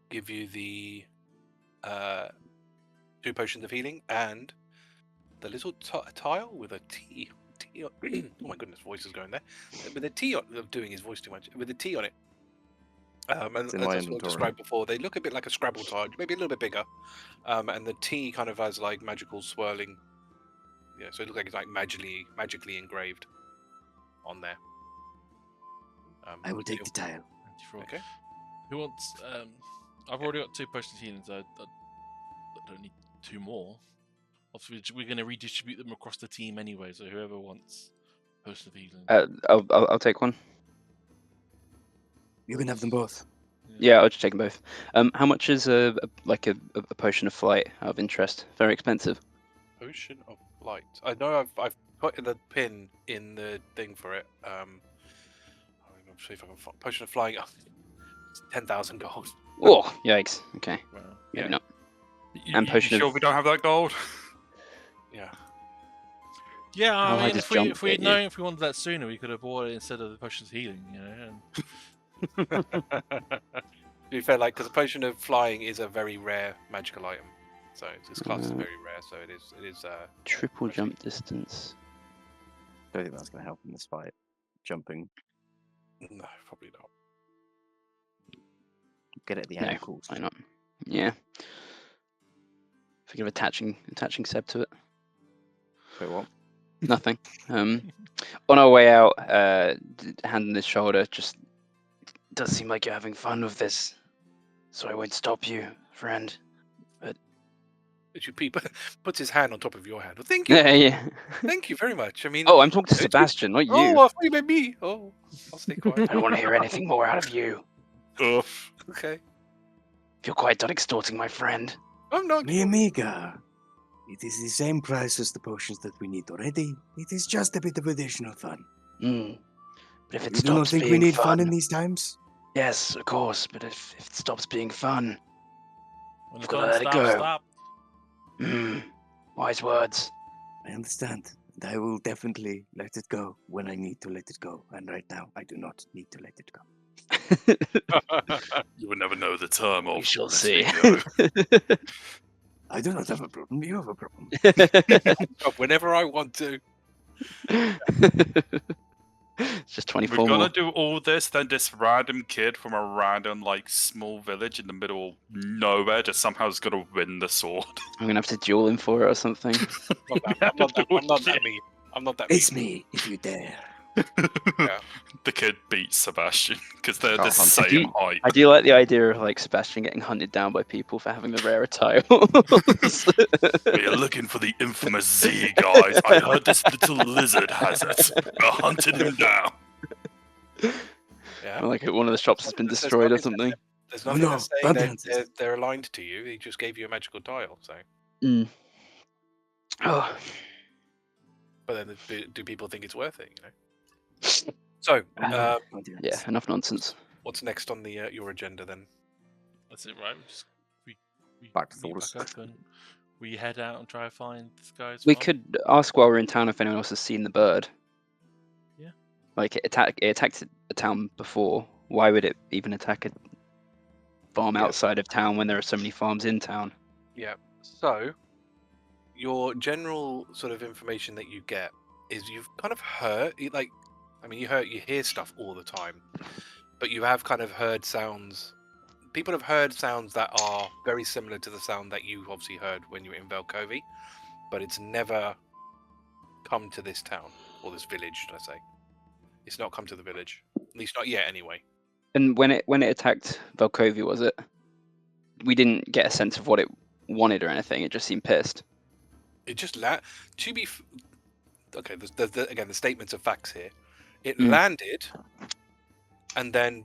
give you the 2 potions of healing and the little tile with a T. Oh my goodness, voice is going there. With a T on, I'm doing his voice too much. With a T on it. And It's in as my I sort of inventory. described before, they look a bit like a Scrabble tile, maybe a little bit bigger. And the T kind of has like magical swirling. Yeah, so it looks like it's like magically engraved on there. I will take the tile. Okay. Who wants? I've already got 2 potions of healing, so I don't need 2 more. Obviously, we're going to redistribute them across the team anyway. So whoever wants potion of healing. I'll take one. You can have them both. Yeah, I'll just take them both. How much is a potion of flight? Out of interest, very expensive. Potion of Light. I know I've put the pin in the thing for it. I'm see if I can find Potion of Flying. 10,000 gold. Oh, yikes. Okay, Wow. maybe not. You, And you potion of sure we don't have that gold? Yeah. Yeah, How I high mean, does if we jump had get you? known, if we wanted that sooner, we could have bought it instead of the potions of healing. You know. To be fair, like, because a Potion of Flying is a very rare magical item, so it's classed as very rare. So it is. Triple actually- jump distance. Don't think that's going to help in this fight. Jumping. No, probably not. Get it at the No, ankles. why not? Yeah. Think of attaching Seb to it. Wait, what? Nothing. On our way out, hand on his shoulder, just does seem like you're having fun with this, so I won't stop you, friend. Literally, people puts his hand on top of your hand. Well, thank you. Yeah. Thank you very much. I mean. Oh, I'm talking to it's good- Sebastian, not you. Oh, I thought you meant me. Oh, I'll stay I quiet. don't want to hear anything more out of you. Ugh. Okay. If you're quite done extorting my friend. I'm not. Mi amiga, it is the same price as the potions that we need already. It is just a bit of additional fun. But if it You do not stops think being we need fun, fun in these times? yes, of course. But if it stops being fun, When You've the gotta fun let it stops, go. stop. Wise words. I understand. And I will definitely let it go when I need to let it go. And right now, I do not need to let it go. You would never know the term of. We shall "Let see. me go." I do not have a problem. You have a problem. Whenever I want to. It's just 24 We're gonna more. do all this, then this random kid from a random like small village in the middle of nowhere just somehow is gonna win the sword. I'm gonna have to duel him for it or something. I'm not that mean. I'm not that mean. It's me, if you dare. Yeah. The kid beats Sebastian because they're the Oh, same height. I do like the idea of like Sebastian getting hunted down by people for having the rarer titles. We're looking for the infamous Z, guys. I heard this little lizard has it. We're hunting him down. Yeah. Or like one of the shops has been There's destroyed or nothing something. There's Oh, nothing no, to say bounty that hunters. they're aligned to you. He just gave you a magical tile. So, Oh, but then do people think it's worth it? You know. So, yeah, enough nonsense. what's next on the your agenda then? That's it, right? We Back to meet Thordas. back up and we head out and try to find this guy's We farm. could ask while we're in town if anyone else has seen the bird. Yeah. Like it attacked a town before. Why would it even attack a farm Yeah. outside of town when there are so many farms in town? Yeah. So, your general sort of information that you get is you've kind of heard, you hear stuff all the time, but you have kind of heard sounds. People have heard sounds that are very similar to the sound that you obviously heard when you were in Velkovi, but it's never come to this town or this village, should I say? It's not come to the village, at least not yet, anyway. And when it attacked Velkovi, was it? We didn't get a sense of what it wanted or anything. It just seemed pissed. It just okay. There's again the statements of facts here. It Mm. landed, and then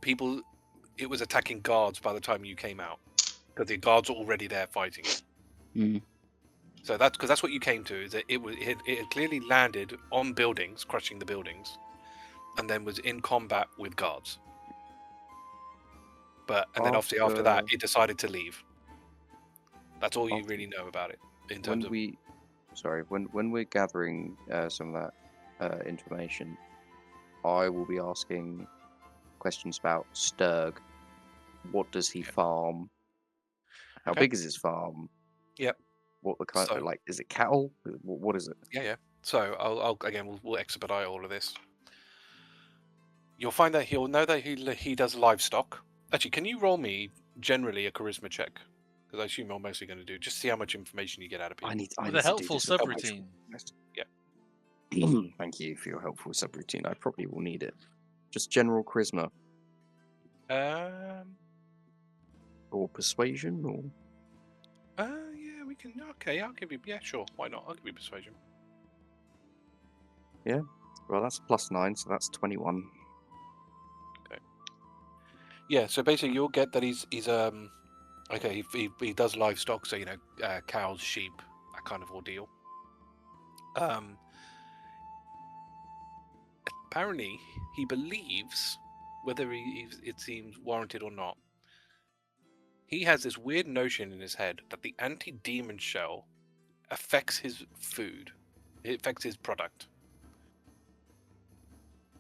it was attacking guards by the time you came out, because the guards were already there fighting it. Mm. So that's what you came to. Is that it had clearly landed on buildings, crushing the buildings, and then was in combat with guards. And then obviously after that, it decided to leave. That's all you really know about it in terms of. When we're gathering some of that information, I will be asking questions about Sturg. What does he farm? How Okay. big is his farm? Yep. What the kind So- of, like, is it cattle? What is it? Yeah. So we'll expedite all of this. You'll find that he'll know that he does livestock. Actually, can you roll me generally a charisma check? Because I assume you're mostly going to do just see how much information you get out of people. I need With to a do helpful this with a subroutine. Thank you for your helpful subroutine. I probably will need it. Just general charisma or persuasion or. Yeah, we can. Okay, I'll give you. Yeah, sure. Why not? I'll give you persuasion. Well, that's +9, so that's 21. Yeah. So basically, you'll get that he's okay. He does livestock, so cows, sheep, that kind of ordeal. Apparently, he believes, whether it seems warranted or not, he has this weird notion in his head that the anti-demon shell affects his food. It affects his product,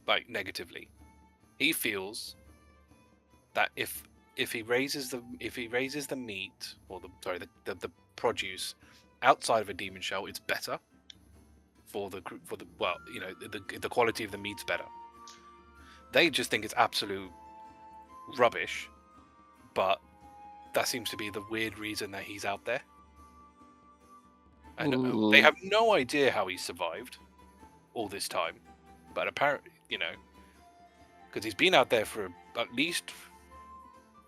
like negatively. He feels that if he raises the meat or the produce outside of a demon shell, it's better for the the quality of the meat's better. They just think it's absolute rubbish, but that seems to be the weird reason that he's out there. And they have no idea how he survived all this time, but apparently, because he's been out there for at least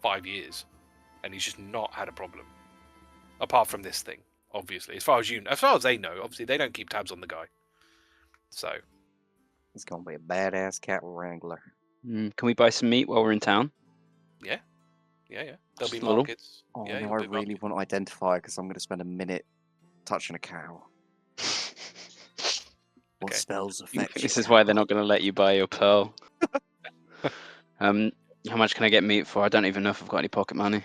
5 years, and he's just not had a problem, apart from this thing. Obviously, as far as they know, obviously they don't keep tabs on the guy. So He's gonna be a badass cattle wrangler. Can we buy some meat while we're in town? yeah. There'll Just be a little? markets. Oh Yeah, no, you'll I be really market. want to identify because I'm going to spend a minute touching a cow. What Okay. spells affect This you, is why they're cow? not going to let you buy your pearl. How much can I get meat for? I don't even know if I've got any pocket money.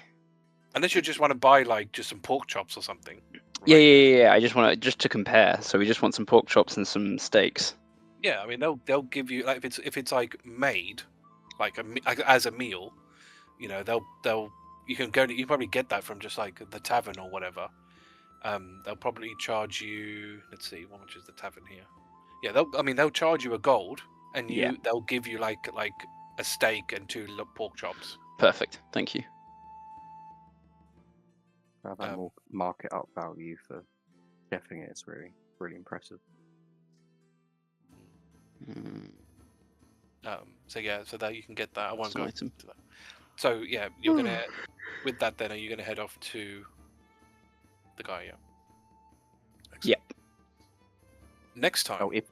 Unless you just want to buy like just some pork chops or something. Yeah. I just want to compare. So we just want some pork chops and some steaks. Yeah, I mean they'll give you like if it's like made like as a meal, they'll you can probably get that from just like the tavern or whatever. They'll probably charge you. Let's see, how much is the tavern here? Yeah, they'll charge you a gold, and they'll give you like a steak and 2 pork chops. Perfect. Thank you. That more market up value for chefing it is really, really impressive. So that you can get that. I won't go Item. into that. So yeah, you're gonna with that. Then are you gonna head off to the guy? Yeah. Excellent. Yep. Next time. Oh, if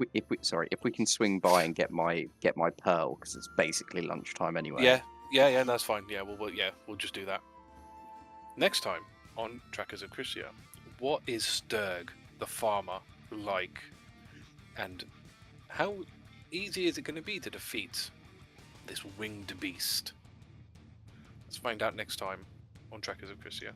we can swing by and get my pearl because it's basically lunchtime anyway. Yeah, that's fine. Yeah, we'll just do that. Next time on Tracas of Crisia, what is Sturg the farmer like, and how easy is it going to be to defeat this winged beast? Let's find out next time on Tracas of Crisia.